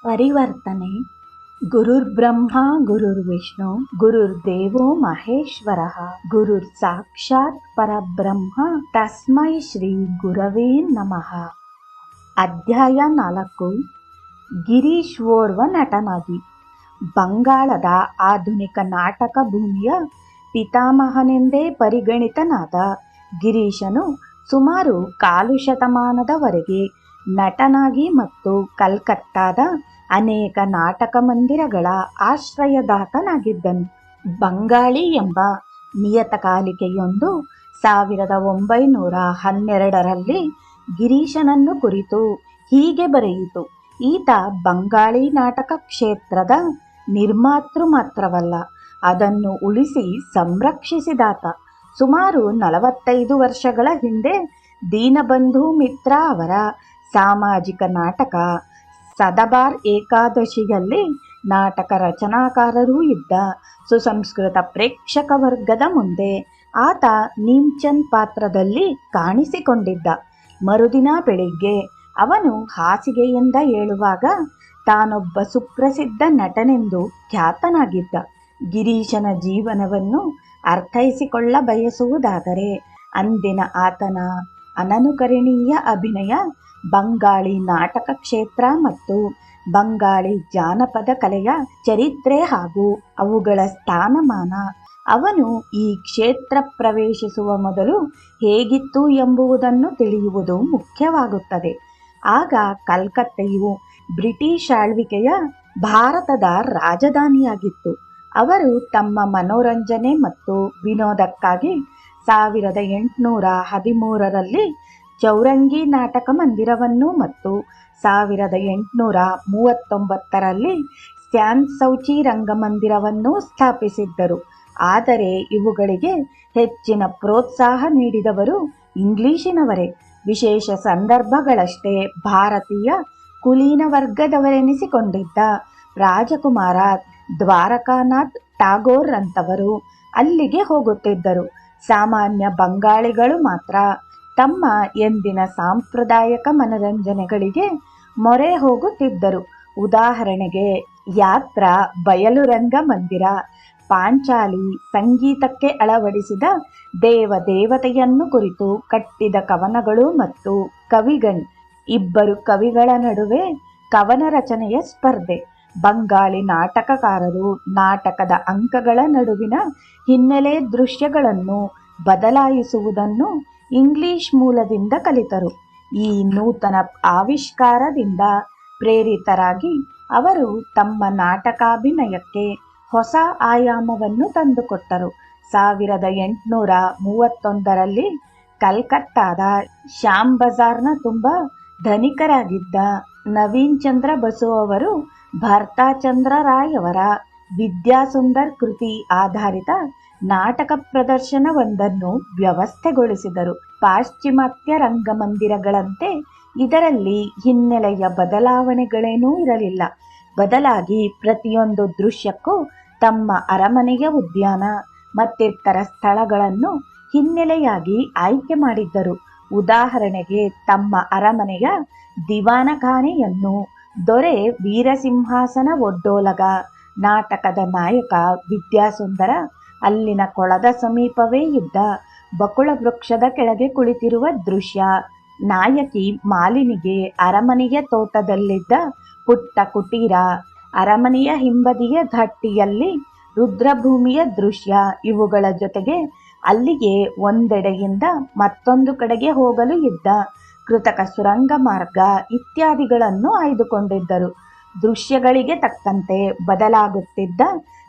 ಪರಿವರ್ತನೆ. ಗುರುರ್ಬ್ರಹ್ಮ ಗುರುರ್ವಿಷ್ಣು ಗುರುರ್ದೇವೋ ಮಹೇಶ್ವರಃ ಗುರುರ್ ಸಾಕ್ಷಾತ್ ಪರಬ್ರಹ್ಮ ತಸ್ಮೈ ಶ್ರೀ ಗುರವೇ ನಮಃ. ಅಧ್ಯಾಯ 4. ಗಿರೀಶ್ ಓರ್ವ ನಟನಾಗಿ. ಬಂಗಾಳದ ಆಧುನಿಕ ನಾಟಕ ಭೂಮಿಯ ಪಿತಾಮಹನೆಂದೇ ಪರಿಗಣಿತನಾದ ಗಿರೀಶನು ಸುಮಾರು ಕಾಲು ಶತಮಾನದವರೆಗೆ ನಟನಾಗಿ ಮತ್ತು ಕಲ್ಕತ್ತಾದ ಅನೇಕ ನಾಟಕ ಮಂದಿರಗಳ ಆಶ್ರಯದಾತನಾಗಿದ್ದನು. ಬಂಗಾಳಿ ಎಂಬ ನಿಯತಕಾಲಿಕೆಯೊಂದು 1912ರಲ್ಲಿ ಗಿರೀಶನನ್ನು ಕುರಿತು ಹೀಗೆ ಬರೆಯಿತು. ಈತ ಬಂಗಾಳಿ ನಾಟಕ ಕ್ಷೇತ್ರದ ನಿರ್ಮಾತೃ ಮಾತ್ರವಲ್ಲ, ಅದನ್ನು ಉಳಿಸಿ ಸಂರಕ್ಷಿಸಿದಾತ. ಸುಮಾರು 45 ವರ್ಷಗಳ ಹಿಂದೆ ದೀನಬಂಧು ಮಿತ್ರ ಅವರ ಸಾಮಾಜಿಕ ನಾಟಕ ಸದಬಾರ್ ಏಕಾದಶಿಯಲ್ಲಿ ನಾಟಕ ರಚನಾಕಾರರೂ ಇದ್ದ ಸುಸಂಸ್ಕೃತ ಪ್ರೇಕ್ಷಕ ವರ್ಗದ ಮುಂದೆ ಆತ ನೀಮ್ಚಂದ್ ಪಾತ್ರದಲ್ಲಿ ಕಾಣಿಸಿಕೊಂಡಿದ್ದ. ಮರುದಿನ ಬೆಳಿಗ್ಗೆ ಅವನು ಹಾಸಿಗೆಯಿಂದ ಏಳುವಾಗ ತಾನೊಬ್ಬ ಸುಪ್ರಸಿದ್ಧ ನಟನೆಂದು ಖ್ಯಾತನಾಗಿದ್ದ. ಗಿರೀಶನ ಜೀವನವನ್ನು ಅರ್ಥೈಸಿಕೊಳ್ಳ ಬಯಸುವುದಾದರೆ ಅಂದಿನ ಆತನ ಅನನುಕರಣೀಯ ಅಭಿನಯ, ಬಂಗಾಳಿ ನಾಟಕ ಕ್ಷೇತ್ರ ಮತ್ತು ಬಂಗಾಳಿ ಜಾನಪದ ಕಲೆಯ ಚರಿತ್ರೆ ಹಾಗೂ ಅವುಗಳ ಸ್ಥಾನಮಾನ, ಅವನು ಈ ಕ್ಷೇತ್ರ ಪ್ರವೇಶಿಸುವ ಮೊದಲು ಹೇಗಿತ್ತು ಎಂಬುದನ್ನು ತಿಳಿಯುವುದು ಮುಖ್ಯವಾಗುತ್ತದೆ. ಆಗ ಕಲ್ಕತ್ತೆಯು ಬ್ರಿಟಿಷ್ ಆಳ್ವಿಕೆಯ ಭಾರತದ ರಾಜಧಾನಿಯಾಗಿತ್ತು. ಅವರು ತಮ್ಮ ಮನೋರಂಜನೆ ಮತ್ತು ವಿನೋದಕ್ಕಾಗಿ 1813ರಲ್ಲಿ ಚೌರಂಗಿ ನಾಟಕ ಮಂದಿರವನ್ನು ಮತ್ತು 1839ರಲ್ಲಿ ಸ್ಯಾನ್ಸೌಚಿ ರಂಗಮಂದಿರವನ್ನು ಸ್ಥಾಪಿಸಿದ್ದರು. ಆದರೆ ಇವುಗಳಿಗೆ ಹೆಚ್ಚಿನ ಪ್ರೋತ್ಸಾಹ ನೀಡಿದವರು ಇಂಗ್ಲಿಶಿನವರೇ. ವಿಶೇಷ ಸಂದರ್ಭಗಳಷ್ಟೇ ಭಾರತೀಯ ಕುಲೀನ ವರ್ಗದವರೆನಿಸಿಕೊಂಡಿದ್ದ ರಾಜಕುಮಾರ ದ್ವಾರಕಾನಾಥ್ ಟಾಗೋರ್ ರಂತವರು ಅಲ್ಲಿಗೆ ಹೋಗುತ್ತಿದ್ದರು. ಸಾಮಾನ್ಯ ಬಂಗಾಳಿಗಳು ಮಾತ್ರ ತಮ್ಮ ಎಂದಿನ ಸಾಂಪ್ರದಾಯಿಕ ಮನರಂಜನೆಗಳಿಗೆ ಮೊರೆ ಹೋಗುತ್ತಿದ್ದರು. ಉದಾಹರಣೆಗೆ ಯಾತ್ರಾ ಬಯಲು ರಂಗ ಮಂದಿರ, ಪಾಂಚಾಲಿ ಸಂಗೀತಕ್ಕೆ ಅಳವಡಿಸಿದ ದೇವತೆಯನ್ನು ಕುರಿತು ಕಟ್ಟಿದ ಕವನಗಳು ಮತ್ತು ಕವಿಗಣ್, ಇಬ್ಬರು ಕವಿಗಳ ನಡುವೆ ಕವನ ರಚನೆಯ ಸ್ಪರ್ಧೆ, ಬಂಗಾಳಿ ನಾಟಕಕಾರರು ನಾಟಕದ ಅಂಕಗಳ ನಡುವಿನ ಹಿನ್ನೆಲೆ ದೃಶ್ಯಗಳನ್ನು ಬದಲಾಯಿಸುವುದನ್ನು ಇಂಗ್ಲಿಷ್ ಮೂಲದಿಂದ ಕಲಿತರು. ಈ ನೂತನ ಆವಿಷ್ಕಾರದಿಂದ ಪ್ರೇರಿತರಾಗಿ ಅವರು ತಮ್ಮ ನಾಟಕಾಭಿನಯಕ್ಕೆ ಹೊಸ ಆಯಾಮವನ್ನು ತಂದುಕೊಟ್ಟರು. 1831ರಲ್ಲಿ ಕಲ್ಕತ್ತಾದ ಶ್ಯಾಮ್ ಬಜಾರ್ನ ತುಂಬ ಧನಿಕರಾಗಿದ್ದ ನವೀನ್ ಚಂದ್ರ ಬಸು ಅವರು ಭರ್ತಾಚಂದ್ರ ರಾಯ್ ಅವರ ವಿದ್ಯಾಸುಂದರ್ ಕೃತಿ ಆಧಾರಿತ ನಾಟಕ ಪ್ರದರ್ಶನವೊಂದನ್ನು ವ್ಯವಸ್ಥೆಗೊಳಿಸಿದರು. ಪಾಶ್ಚಿಮಾತ್ಯ ರಂಗಮಂದಿರಗಳಂತೆ ಇದರಲ್ಲಿ ಹಿನ್ನೆಲೆಯ ಬದಲಾವಣೆಗಳೇನೂ ಇರಲಿಲ್ಲ. ಬದಲಾಗಿ ಪ್ರತಿಯೊಂದು ದೃಶ್ಯಕ್ಕೂ ತಮ್ಮ ಅರಮನೆಯ ಉದ್ಯಾನ ಮತ್ತಿತರ ಸ್ಥಳಗಳನ್ನು ಹಿನ್ನೆಲೆಯಾಗಿ ಆಯ್ಕೆ ಮಾಡಿದ್ದರು. ಉದಾಹರಣೆಗೆ ತಮ್ಮ ಅರಮನೆಯ ದಿವಾನಖಾನೆಯನ್ನು ದೊರೆ ವೀರಸಿಂಹಾಸನ ಒಡ್ಡೋಲಗ ನಾಟಕದ ನಾಯಕ ವಿದ್ಯಾಸುಂದರ ಅಲ್ಲಿನ ಕೊಳದ ಸಮೀಪವೇ ಇದ್ದ ಬಕುಳ ವೃಕ್ಷದ ಕೆಳಗೆ ಕುಳಿತಿರುವ ದೃಶ್ಯ, ನಾಯಕಿ ಮಾಲಿನಿಗೆ ಅರಮನೆಯ ತೋಟದಲ್ಲಿದ್ದ ಪುಟ್ಟ ಕುಟೀರ, ಅರಮನೆಯ ಹಿಂಬದಿಯ ಘಟ್ಟಿಯಲ್ಲಿ ರುದ್ರಭೂಮಿಯ ದೃಶ್ಯ, ಇವುಗಳ ಜೊತೆಗೆ ಅಲ್ಲಿಗೆ ಒಂದೆಡೆಯಿಂದ ಮತ್ತೊಂದು ಕಡೆಗೆ ಹೋಗಲು ಇದ್ದ ಕೃತಕ ಸುರಂಗ ಮಾರ್ಗ ಇತ್ಯಾದಿಗಳನ್ನು ಆಯ್ದುಕೊಂಡಿದ್ದರು. ದೃಶ್ಯಗಳಿಗೆ ತಕ್ಕಂತೆ ಬದಲಾಗುತ್ತಿದ್ದ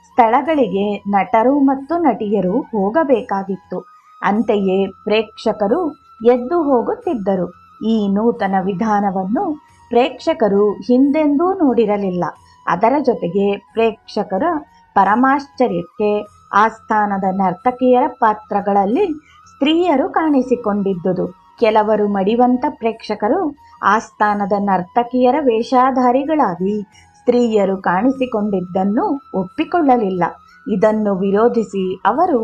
ಸ್ಥಳಗಳಿಗೆ ನಟರು ಮತ್ತು ನಟಿಯರು ಹೋಗಬೇಕಾಗಿತ್ತು. ಅಂತೆಯೇ ಪ್ರೇಕ್ಷಕರು ಎದ್ದು ಹೋಗುತ್ತಿದ್ದರು. ಈ ನೂತನ ವಿಧಾನವನ್ನು ಪ್ರೇಕ್ಷಕರು ಹಿಂದೆಂದೂ ನೋಡಿರಲಿಲ್ಲ. ಅದರ ಜೊತೆಗೆ ಪ್ರೇಕ್ಷಕರ ಪರಮಾಶ್ಚರ್ಯಕ್ಕೆ ಆಸ್ಥಾನದ ನರ್ತಕಿಯರ ಪಾತ್ರಗಳಲ್ಲಿ ಸ್ತ್ರೀಯರು ಕಾಣಿಸಿಕೊಂಡಿದ್ದುದು. ಕೆಲವರು ಮಡಿವಂತ ಪ್ರೇಕ್ಷಕರು ಆಸ್ಥಾನದ ನರ್ತಕಿಯರ ವೇಷಧಾರಿಗಳಾಗಿ ಸ್ತ್ರೀಯರು ಕಾಣಿಸಿಕೊಂಡಿದ್ದನ್ನು ಒಪ್ಪಿಕೊಳ್ಳಲಿಲ್ಲ. ಇದನ್ನು ವಿರೋಧಿಸಿ ಅವರು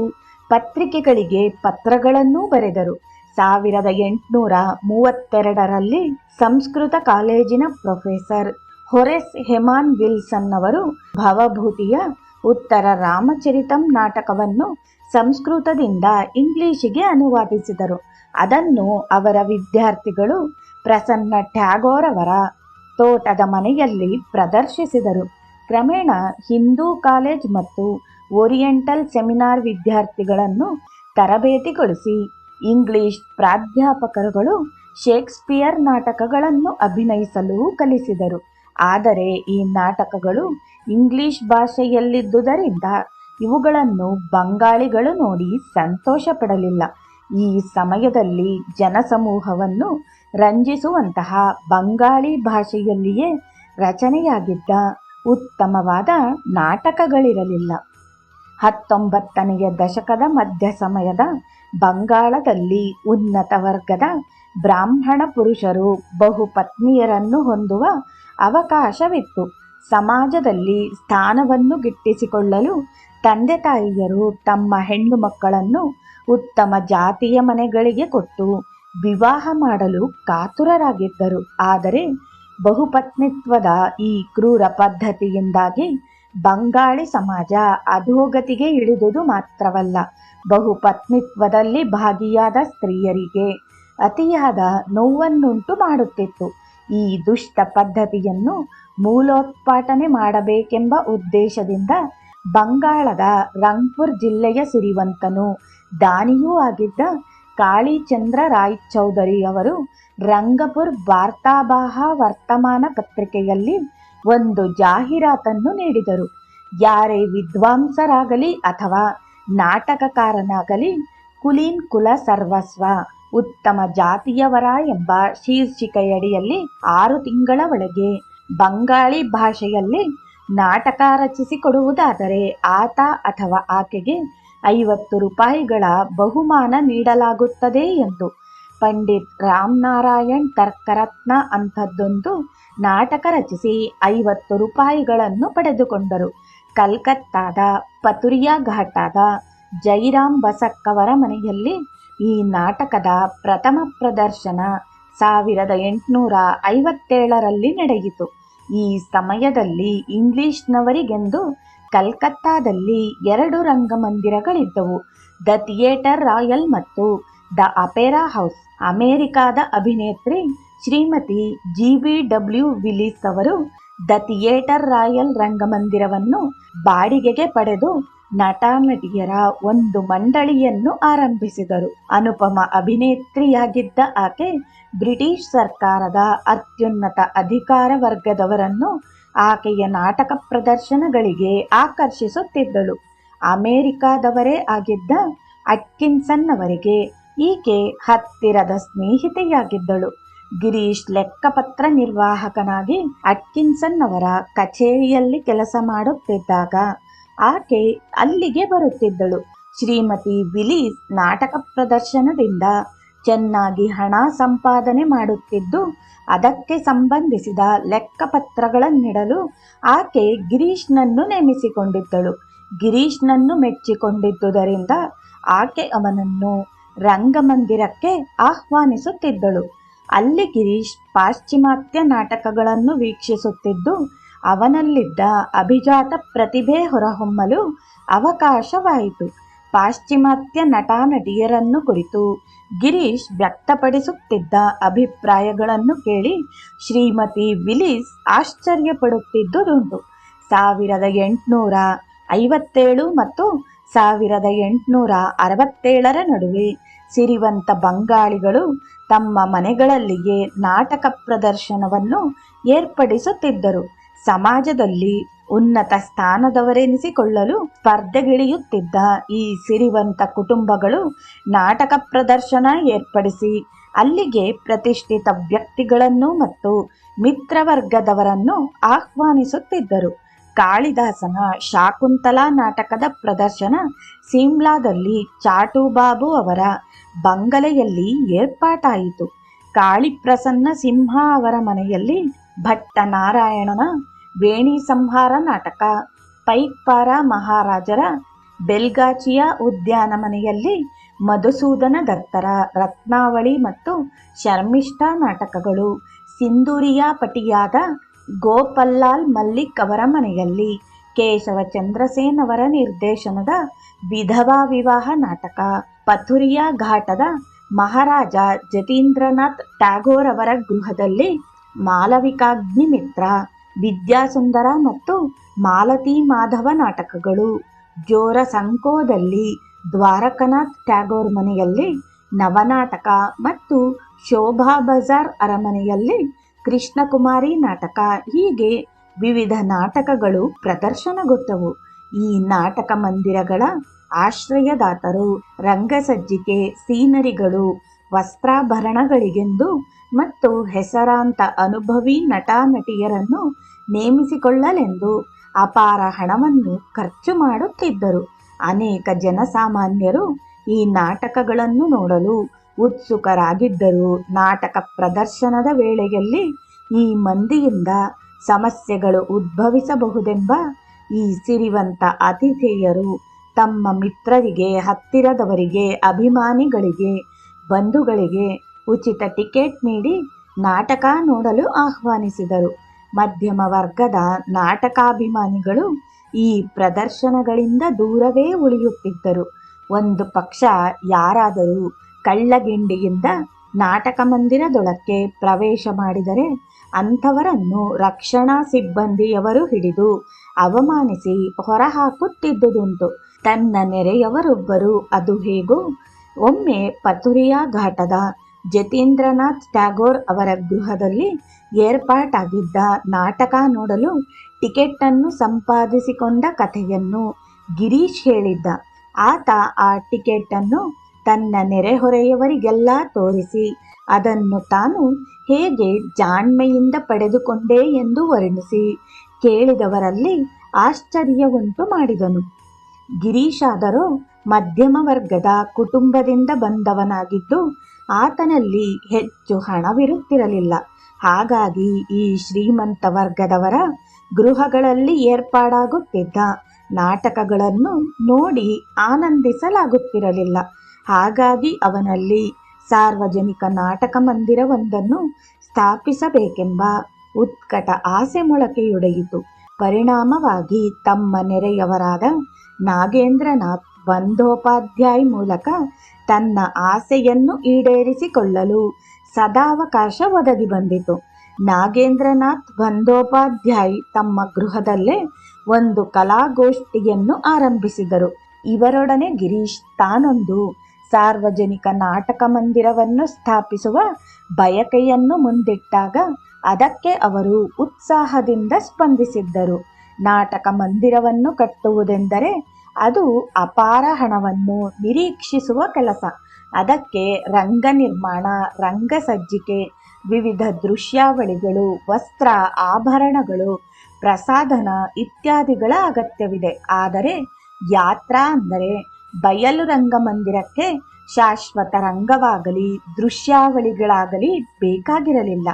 ಪತ್ರಿಕೆಗಳಿಗೆ ಪತ್ರಗಳನ್ನೂ ಬರೆದರು. 1832ರಲ್ಲಿ ಸಂಸ್ಕೃತ ಕಾಲೇಜಿನ ಪ್ರೊಫೆಸರ್ ಹೊರೆಸ್ ಹೆಮಾನ್ ವಿಲ್ಸನ್ ಅವರು ಭವಭೂತಿಯ ಉತ್ತರ ರಾಮಚರಿತಂ ನಾಟಕವನ್ನು ಸಂಸ್ಕೃತದಿಂದ ಇಂಗ್ಲಿಷಿಗೆ ಅನುವಾದಿಸಿದರು. ಅದನ್ನು ಅವರ ವಿದ್ಯಾರ್ಥಿಗಳು ಪ್ರಸನ್ನ ಟ್ಯಾಗೋರ್ ಅವರ ತೋಟದ ಮನೆಯಲ್ಲಿ ಪ್ರದರ್ಶಿಸಿದರು. ಕ್ರಮೇಣ ಹಿಂದೂ ಕಾಲೇಜ್ ಮತ್ತು ಓರಿಯೆಂಟಲ್ ಸೆಮಿನಾರ್ ವಿದ್ಯಾರ್ಥಿಗಳನ್ನು ತರಬೇತಿಗೊಳಿಸಿ ಇಂಗ್ಲಿಷ್ ಪ್ರಾಧ್ಯಾಪಕರುಗಳು ಶೇಕ್ಸ್ಪಿಯರ್ ನಾಟಕಗಳನ್ನು ಅಭಿನಯಿಸಲು ಕಲಿಸಿದರು. ಆದರೆ ಈ ನಾಟಕಗಳು ಇಂಗ್ಲಿಷ್ ಭಾಷೆಯಲ್ಲಿದ್ದುದರಿಂದ ಇವುಗಳನ್ನು ಬಂಗಾಳಿಗಳು ನೋಡಿ ಸಂತೋಷ ಪಡಲಿಲ್ಲ. ಈ ಸಮಯದಲ್ಲಿ ಜನಸಮೂಹವನ್ನು ರಂಜಿಸುವಂತಹ ಬಂಗಾಳಿ ಭಾಷೆಯಲ್ಲಿಯೇ ರಚನೆಯಾಗಿದ್ದ ಉತ್ತಮವಾದ ನಾಟಕಗಳಿರಲಿಲ್ಲ. 19ನೇ ದಶಕದ ಮಧ್ಯ ಸಮಯದ ಬಂಗಾಳದಲ್ಲಿ ಉನ್ನತ ವರ್ಗದ ಬ್ರಾಹ್ಮಣ ಪುರುಷರು ಬಹುಪತ್ನಿಯರನ್ನು ಹೊಂದುವ ಅವಕಾಶವಿತ್ತು. ಸಮಾಜದಲ್ಲಿ ಸ್ಥಾನವನ್ನು ಗಿಟ್ಟಿಸಿಕೊಳ್ಳಲು ತಂದೆ ತಾಯಿಯರು ತಮ್ಮ ಹೆಣ್ಣು ಮಕ್ಕಳನ್ನು ಉತ್ತಮ ಜಾತಿಯ ಮನೆಗಳಿಗೆ ಕೊಟ್ಟು ವಿವಾಹ ಮಾಡಲು ಕಾತುರರಾಗಿದ್ದರು. ಆದರೆ ಬಹುಪತ್ನಿತ್ವದ ಈ ಕ್ರೂರ ಪದ್ಧತಿಯಿಂದಾಗಿ ಬಂಗಾಳಿ ಸಮಾಜ ಅಧೋಗತಿಗೆ ಇಳಿದುದು ಮಾತ್ರವಲ್ಲ, ಬಹುಪತ್ನಿತ್ವದಲ್ಲಿ ಭಾಗಿಯಾದ ಸ್ತ್ರೀಯರಿಗೆ ಅತಿಯಾದ ನೋವನ್ನುಂಟು ಮಾಡುತ್ತಿತ್ತು. ಈ ದುಷ್ಟ ಪದ್ಧತಿಯನ್ನು ಮೂಲೋತ್ಪಾಟನೆ ಮಾಡಬೇಕೆಂಬ ಉದ್ದೇಶದಿಂದ ಬಂಗಾಳದ ರಂಗ್ಪುರ್ ಜಿಲ್ಲೆಯ ಸಿರಿವಂತನೂ ದಾನಿಯೂ ಆಗಿದ್ದ ಕಾಳಿಚಂದ್ರ ರಾಯ್ ಚೌಧರಿ ಅವರು ರಂಗಪುರ್ ವಾರ್ತಾವಾಹ ವರ್ತಮಾನ ಪತ್ರಿಕೆಯಲ್ಲಿ ಒಂದು ಜಾಹೀರಾತನ್ನು ನೀಡಿದರು. ಯಾರೇ ವಿದ್ವಾಂಸರಾಗಲಿ ಅಥವಾ ನಾಟಕಕಾರನಾಗಲಿ ಕುಲೀನ್ ಕುಲ ಸರ್ವಸ್ವ ಉತ್ತಮ ಜಾತಿಯವರ ಎಂಬ ಶೀರ್ಷಿಕೆಯಡಿಯಲ್ಲಿ 6 ತಿಂಗಳ ಒಳಗೆ ಬಂಗಾಳಿ ಭಾಷೆಯಲ್ಲಿ ನಾಟಕ ರಚಿಸಿಕೊಡುವುದಾದರೆ ಆತ ಅಥವಾ ಆಕೆಗೆ 50 ರೂಪಾಯಿಗಳ ಬಹುಮಾನ ನೀಡಲಾಗುತ್ತದೆ ಎಂದು ಪಂಡಿತ್ ರಾಮನಾರಾಯಣ್ ತರ್ಕರತ್ನ ಅಂಥದ್ದೊಂದು ನಾಟಕ ರಚಿಸಿ 50 ರೂಪಾಯಿಗಳನ್ನು ಪಡೆದುಕೊಂಡರು. ಕಲ್ಕತ್ತಾದ ಪತುರಿಯಾ ಘಾಟಾದ ಜೈರಾಮ್ ಬಸಕ್ಕವರ ಮನೆಯಲ್ಲಿ ಈ ನಾಟಕದ ಪ್ರಥಮ ಪ್ರದರ್ಶನ 1857ರಲ್ಲಿ ನಡೆಯಿತು. ಈ ಸಮಯದಲ್ಲಿ ಇಂಗ್ಲಿಷ್ನವರಿಗೆಂದು ಕಲ್ಕತ್ತಾದಲ್ಲಿ 2 ರಂಗಮಂದಿರಗಳಿದ್ದವು, ದ ಥಿಯೇಟರ್ ರಾಯಲ್ ಮತ್ತು ದ ಅಪೆರಾ ಹೌಸ್. ಅಮೆರಿಕಾದ ಅಭಿನೇತ್ರಿ ಶ್ರೀಮತಿ GBW ವಿಲಿಸ್ ಅವರು ದ ಥಿಯೇಟರ್ ರಾಯಲ್ ರಂಗಮಂದಿರವನ್ನು ಬಾಡಿಗೆಗೆ ಪಡೆದು ನಟ-ನಟಿಯರ ಒಂದು ಮಂಡಳಿಯನ್ನು ಆರಂಭಿಸಿದರು. ಅನುಪಮ ಅಭಿನೇತ್ರಿಯಾಗಿದ್ದ ಆಕೆ ಬ್ರಿಟಿಷ್ ಸರ್ಕಾರದ ಅತ್ಯುನ್ನತ ಅಧಿಕಾರ ವರ್ಗದವರನ್ನು ಆಕೆಯ ನಾಟಕ ಪ್ರದರ್ಶನಗಳಿಗೆ ಆಕರ್ಷಿಸುತ್ತಿದ್ದಳು. ಅಮೆರಿಕಾದವರೇ ಆಗಿದ್ದ ಅಟ್ಕಿನ್ಸನ್ ಅವರಿಗೆ ಈಕೆ ಹತ್ತಿರದ ಸ್ನೇಹಿತೆಯಾಗಿದ್ದಳು. ಗಿರೀಶ್ ಲೆಕ್ಕಪತ್ರ ನಿರ್ವಾಹಕನಾಗಿ ಅಟ್ಕಿನ್ಸನ್ ಅವರ ಕಚೇರಿಯಲ್ಲಿ ಕೆಲಸ ಮಾಡುತ್ತಿದ್ದಾಗ ಆಕೆ ಅಲ್ಲಿಗೆ ಬರುತ್ತಿದ್ದಳು. ಶ್ರೀಮತಿ ವಿಲೀಸ್ ನಾಟಕ ಪ್ರದರ್ಶನದಿಂದ ಚೆನ್ನಾಗಿ ಹಣ ಸಂಪಾದನೆ ಮಾಡುತ್ತಿದ್ದು, ಅದಕ್ಕೆ ಸಂಬಂಧಿಸಿದ ಲೆಕ್ಕಪತ್ರಗಳನ್ನಿಡಲು ಆಕೆ ಗಿರೀಶ್ನನ್ನು ನೇಮಿಸಿಕೊಂಡಿದ್ದಳು. ಗಿರೀಶ್ನನ್ನು ಮೆಚ್ಚಿಕೊಂಡಿದ್ದುದರಿಂದ ಆಕೆ ಅವನನ್ನು ರಂಗಮಂದಿರಕ್ಕೆ ಆಹ್ವಾನಿಸುತ್ತಿದ್ದಳು. ಅಲ್ಲಿ ಗಿರೀಶ್ ಪಾಶ್ಚಿಮಾತ್ಯ ನಾಟಕಗಳನ್ನು ವೀಕ್ಷಿಸುತ್ತಿದ್ದು, ಅವನಲ್ಲಿದ್ದ ಅಭಿಜಾತ ಪ್ರತಿಭೆ ಹೊರಹೊಮ್ಮಲು ಅವಕಾಶವಾಯಿತು. ಪಾಶ್ಚಿಮಾತ್ಯ ನಟ-ನಟಿಯರನ್ನು ಕುರಿತು ಗಿರೀಶ್ ವ್ಯಕ್ತಪಡಿಸುತ್ತಿದ್ದ ಅಭಿಪ್ರಾಯಗಳನ್ನು ಕೇಳಿ ಶ್ರೀಮತಿ ವಿಲೀಸ್ ಆಶ್ಚರ್ಯಪಡುತ್ತಿದ್ದುದುಂಟು. 1857 ಮತ್ತು 1867ರ ನಡುವೆ ಸಿರಿವಂತ ಬಂಗಾಳಿಗಳು ತಮ್ಮ ಮನೆಗಳಲ್ಲಿಯೇ ನಾಟಕ ಪ್ರದರ್ಶನವನ್ನು ಏರ್ಪಡಿಸುತ್ತಿದ್ದರು. ಸಮಾಜದಲ್ಲಿ ಉನ್ನತ ಸ್ಥಾನದವರೆನಿಸಿಕೊಳ್ಳಲು ಸ್ಪರ್ಧೆಗಿಳಿಯುತ್ತಿದ್ದ ಈ ಸಿರಿವಂತ ಕುಟುಂಬಗಳು ನಾಟಕ ಪ್ರದರ್ಶನ ಏರ್ಪಡಿಸಿ ಅಲ್ಲಿಗೆ ಪ್ರತಿಷ್ಠಿತ ವ್ಯಕ್ತಿಗಳನ್ನು ಮತ್ತು ಮಿತ್ರವರ್ಗದವರನ್ನು ಆಹ್ವಾನಿಸುತ್ತಿದ್ದರು. ಕಾಳಿದಾಸನ ಶಾಕುಂತಲಾ ನಾಟಕದ ಪ್ರದರ್ಶನ ಸಿಮ್ಲಾದಲ್ಲಿ ಚಾಟುಬಾಬು ಅವರ ಬಂಗಲೆಯಲ್ಲಿ ಏರ್ಪಾಟಾಯಿತು. ಕಾಳಿಪ್ರಸನ್ನ ಸಿಂಹ ಅವರ ಮನೆಯಲ್ಲಿ ಭಟ್ಟನಾರಾಯಣನ ವೇಣಿ ಸಂಹಾರ ನಾಟಕ, ಪೈಕ್ಪಾರ ಮಹಾರಾಜರ ಬೆಲ್ಗಾಚಿಯ ಉದ್ಯಾನ ಮನೆಯಲ್ಲಿ ಮಧುಸೂದನ ದತ್ತರ ರತ್ನಾವಳಿ ಮತ್ತು ಶರ್ಮಿಷ್ಠಾ ನಾಟಕಗಳು, ಸಿಂಧೂರಿಯಾ ಪಟಿಯಾದ ಗೋಪಲ್ಲಾಲ್ ಮಲ್ಲಿಕ್ ಅವರ ಮನೆಯಲ್ಲಿ, ಕೇಶವ ಚಂದ್ರಸೇನ್ ಅವರ ನಿರ್ದೇಶನದ ವಿಧವಾ ವಿವಾಹ ನಾಟಕ, ಪಥುರಿಯಾ ಘಾಟದ ಮಹಾರಾಜ ಜತೀಂದ್ರನಾಥ್ ಟ್ಯಾಗೋರ್ ಅವರ ಗೃಹದಲ್ಲಿ ಮಾಲವಿಕಾಗ್ನಿಮಿತ್ರ, ವಿದ್ಯಾಸುಂದರ ಮತ್ತು ಮಾಲತಿ ಮಾಧವ ನಾಟಕಗಳು, ಜೋರ ಸಂಕೋದಲ್ಲಿ ದ್ವಾರಕನಾಥ್ ಟ್ಯಾಗೋರ್ ಮನೆಯಲ್ಲಿ ನವನಾಟಕ ಮತ್ತು ಶೋಭಾ ಬಜಾರ್ ಅರಮನೆಯಲ್ಲಿ ಕೃಷ್ಣಕುಮಾರಿ ನಾಟಕ, ಹೀಗೆ ವಿವಿಧ ನಾಟಕಗಳು ಪ್ರದರ್ಶನಗೊಟ್ಟವು. ಈ ನಾಟಕ ಮಂದಿರಗಳ ಆಶ್ರಯದಾತರು ರಂಗಸಜ್ಜಿಕೆ, ಸೀನರಿಗಳು, ವಸ್ತ್ರಾಭರಣಗಳಿಗೆಂದು ಮತ್ತು ಹೆಸರಾಂತ ಅನುಭವಿ ನಟನಟಿಯರನ್ನು ನೇಮಿಸಿಕೊಳ್ಳಲೆಂದು ಅಪಾರ ಹಣವನ್ನು ಖರ್ಚು ಮಾಡುತ್ತಿದ್ದರು. ಅನೇಕ ಜನಸಾಮಾನ್ಯರು ಈ ನಾಟಕಗಳನ್ನು ನೋಡಲು ಉತ್ಸುಕರಾಗಿದ್ದರು. ನಾಟಕ ಪ್ರದರ್ಶನದ ವೇಳೆಯಲ್ಲಿ ಈ ಮಂದಿಯಿಂದ ಸಮಸ್ಯೆಗಳು ಉದ್ಭವಿಸಬಹುದೆಂಬ ಈ ಸಿರಿವಂತ ಅತಿಥೇಯರು ತಮ್ಮ ಮಿತ್ರರಿಗೆ, ಹತ್ತಿರದವರಿಗೆ, ಅಭಿಮಾನಿಗಳಿಗೆ, ಬಂಧುಗಳಿಗೆ ಉಚಿತ ಟಿಕೆಟ್ ನೀಡಿ ನಾಟಕ ನೋಡಲು ಆಹ್ವಾನಿಸಿದರು. ಮಧ್ಯಮ ವರ್ಗದ ನಾಟಕಾಭಿಮಾನಿಗಳು ಈ ಪ್ರದರ್ಶನಗಳಿಂದ ದೂರವೇ ಉಳಿಯುತ್ತಿದ್ದರು. ಒಂದು ಪಕ್ಷ ಯಾರಾದರೂ ಕಳ್ಳಗಿಂಡಿಯಿಂದ ನಾಟಕ ಮಂದಿರದೊಳಕ್ಕೆ ಪ್ರವೇಶ ಮಾಡಿದರೆ ಅಂಥವರನ್ನು ರಕ್ಷಣಾ ಸಿಬ್ಬಂದಿಯವರು ಹಿಡಿದು ಅವಮಾನಿಸಿ ಹೊರಹಾಕುತ್ತಿದ್ದುದುಂಟು. ತನ್ನ ನೆರೆಯವರೊಬ್ಬರು ಅದು ಹೇಗೋ ಒಮ್ಮೆ ಪಥುರಿಯಾ ಘಾಟದ ಜತೀಂದ್ರನಾಥ್ ಟ್ಯಾಗೋರ್ ಅವರ ಗೃಹದಲ್ಲಿ ಏರ್ಪಾಟಾಗಿದ್ದ ನಾಟಕ ನೋಡಲು ಟಿಕೆಟನ್ನು ಸಂಪಾದಿಸಿಕೊಂಡ ಕಥೆಯನ್ನು ಗಿರೀಶ್ ಹೇಳಿದ್ದ. ಆತ ಆ ಟಿಕೆಟನ್ನು ತನ್ನ ನೆರೆಹೊರೆಯವರಿಗೆಲ್ಲ ತೋರಿಸಿ ಅದನ್ನು ತಾನು ಹೇಗೆ ಜಾಣ್ಮೆಯಿಂದ ಪಡೆದುಕೊಂಡೆ ಎಂದು ವರ್ಣಿಸಿ ಕೇಳಿದವರಲ್ಲಿ ಆಶ್ಚರ್ಯವುಂಟು ಮಾಡಿದನು. ಗಿರೀಶಾದರೋ ಮಧ್ಯಮ ವರ್ಗದ ಕುಟುಂಬದಿಂದ ಬಂದವನಾಗಿದ್ದು ಆತನಲ್ಲಿ ಹೆಚ್ಚು ಹಣವಿರುತ್ತಿರಲಿಲ್ಲ. ಹಾಗಾಗಿ ಈ ಶ್ರೀಮಂತ ವರ್ಗದವರ ಗೃಹಗಳಲ್ಲಿ ಏರ್ಪಾಡಾಗುತ್ತಿದ್ದ ನಾಟಕಗಳನ್ನು ನೋಡಿ ಆನಂದಿಸಲಾಗುತ್ತಿರಲಿಲ್ಲ. ಹಾಗಾಗಿ ಅವನಲ್ಲಿ ಸಾರ್ವಜನಿಕ ನಾಟಕ ಮಂದಿರವೊಂದನ್ನು ಸ್ಥಾಪಿಸಬೇಕೆಂಬ ಉತ್ಕಟ ಆಸೆ ಮೊಳಕೆಯೊಡೆಯಿತು. ಪರಿಣಾಮವಾಗಿ ತಮ್ಮ ನೆರೆಯವರಾದ ನಾಗೇಂದ್ರನಾಥ್ ಬಂದೋಪಾಧ್ಯಾಯ್ ಮೂಲಕ ತನ್ನ ಆಸೆಯನ್ನು ಈಡೇರಿಸಿಕೊಳ್ಳಲು ಸದಾವಕಾಶ ಒದಗಿ ಬಂದಿತು. ನಾಗೇಂದ್ರನಾಥ್ ಬಂದೋಪಾಧ್ಯಾಯ್ ತಮ್ಮ ಗೃಹದಲ್ಲೇ ಒಂದು ಕಲಾಗೋಷ್ಠಿಯನ್ನು ಆರಂಭಿಸಿದರು. ಇವರೊಡನೆ ಗಿರೀಶ್ ತಾನೊಂದು ಸಾರ್ವಜನಿಕ ನಾಟಕ ಮಂದಿರವನ್ನು ಸ್ಥಾಪಿಸುವ ಬಯಕೆಯನ್ನು ಮುಂದಿಟ್ಟಾಗ ಅದಕ್ಕೆ ಅವರು ಉತ್ಸಾಹದಿಂದ ಸ್ಪಂದಿಸಿದ್ದರು. ನಾಟಕ ಮಂದಿರವನ್ನು ಕಟ್ಟುವುದೆಂದರೆ ಅದು ಅಪಾರ ಹಣವನ್ನು ನಿರೀಕ್ಷಿಸುವ ಕೆಲಸ. ಅದಕ್ಕೆ ರಂಗ ನಿರ್ಮಾಣ, ರಂಗಸಜ್ಜಿಕೆ, ವಿವಿಧ ದೃಶ್ಯಾವಳಿಗಳು, ವಸ್ತ್ರ, ಆಭರಣಗಳು, ಪ್ರಸಾಧನ ಇತ್ಯಾದಿಗಳ ಅಗತ್ಯವಿದೆ. ಆದರೆ ಯಾತ್ರಾ ಅಂದರೆ ಬಯಲು ರಂಗಮಂದಿರಕ್ಕೆ ಶಾಶ್ವತ ರಂಗವಾಗಲಿ ದೃಶ್ಯಾವಳಿಗಳಾಗಲಿ ಬೇಕಾಗಿರಲಿಲ್ಲ.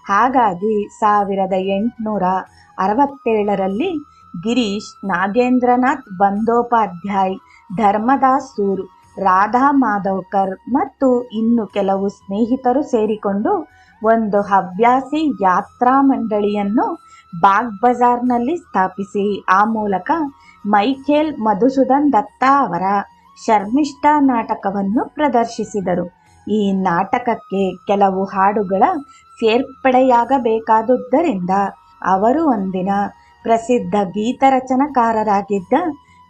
ಹಾಗಾಗಿ 1867ರಲ್ಲಿ ಗಿರೀಶ್, ನಾಗೇಂದ್ರನಾಥ್ ಬಂದೋಪಾಧ್ಯಾಯ್, ಧರ್ಮದಾಸ್ ಸೂರ್, ರಾಧಾ ಮಾಧವ್ಕರ್ ಮತ್ತು ಇನ್ನು ಕೆಲವು ಸ್ನೇಹಿತರು ಸೇರಿಕೊಂಡು ಒಂದು ಹವ್ಯಾಸಿ ಯಾತ್ರಾ ಮಂಡಳಿಯನ್ನು ಬಾಗ್ ಬಜಾರ್ನಲ್ಲಿ ಸ್ಥಾಪಿಸಿ ಆ ಮೂಲಕ ಮೈಖೇಲ್ ಮಧುಸೂದನ್ ದತ್ತ ಅವರ ಶರ್ಮಿಷ್ಠಾ ನಾಟಕವನ್ನು ಪ್ರದರ್ಶಿಸಿದರು. ಈ ನಾಟಕಕ್ಕೆ ಕೆಲವು ಹಾಡುಗಳ ಸೇರ್ಪಡೆಯಾಗಬೇಕಾದುದರಿಂದ ಅವರು ಒಂದಿನ ಪ್ರಸಿದ್ಧ ಗೀತರಚನಕಾರರಾಗಿದ್ದ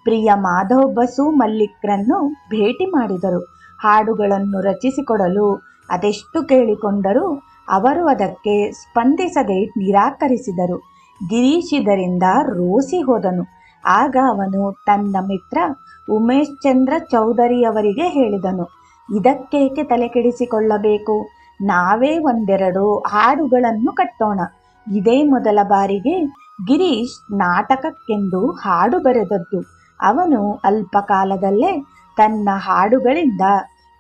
ಪ್ರಿಯ ಮಾಧವ್ ಬಸು ಮಲ್ಲಿಕ್ರನ್ನು ಭೇಟಿ ಮಾಡಿದರು. ಹಾಡುಗಳನ್ನು ರಚಿಸಿಕೊಡಲು ಅದೆಷ್ಟು ಕೇಳಿಕೊಂಡರೂ ಅವರು ಅದಕ್ಕೆ ಸ್ಪಂದಿಸದೆ ನಿರಾಕರಿಸಿದರು. ಗಿರೀಶ್ ಇದರಿಂದ ರೋಸಿ ಹೋದನು. ಆಗ ಅವನು ತನ್ನ ಮಿತ್ರ ಉಮೇಶ್ ಚಂದ್ರ ಚೌಧರಿಯವರಿಗೆ ಹೇಳಿದನು, ಇದಕ್ಕೇಕೆ ತಲೆಕೆಡಿಸಿಕೊಳ್ಳಬೇಕು? ನಾವೇ ಒಂದೆರಡು ಹಾಡುಗಳನ್ನು ಕಟ್ಟೋಣ. ಇದೇ ಮೊದಲ ಬಾರಿಗೆ ಗಿರೀಶ್ ನಾಟಕಕ್ಕೆಂದು ಹಾಡು ಬರೆದದ್ದು. ಅವನು ಅಲ್ಪ ಕಾಲದಲ್ಲೇ ತನ್ನ ಹಾಡುಗಳಿಂದ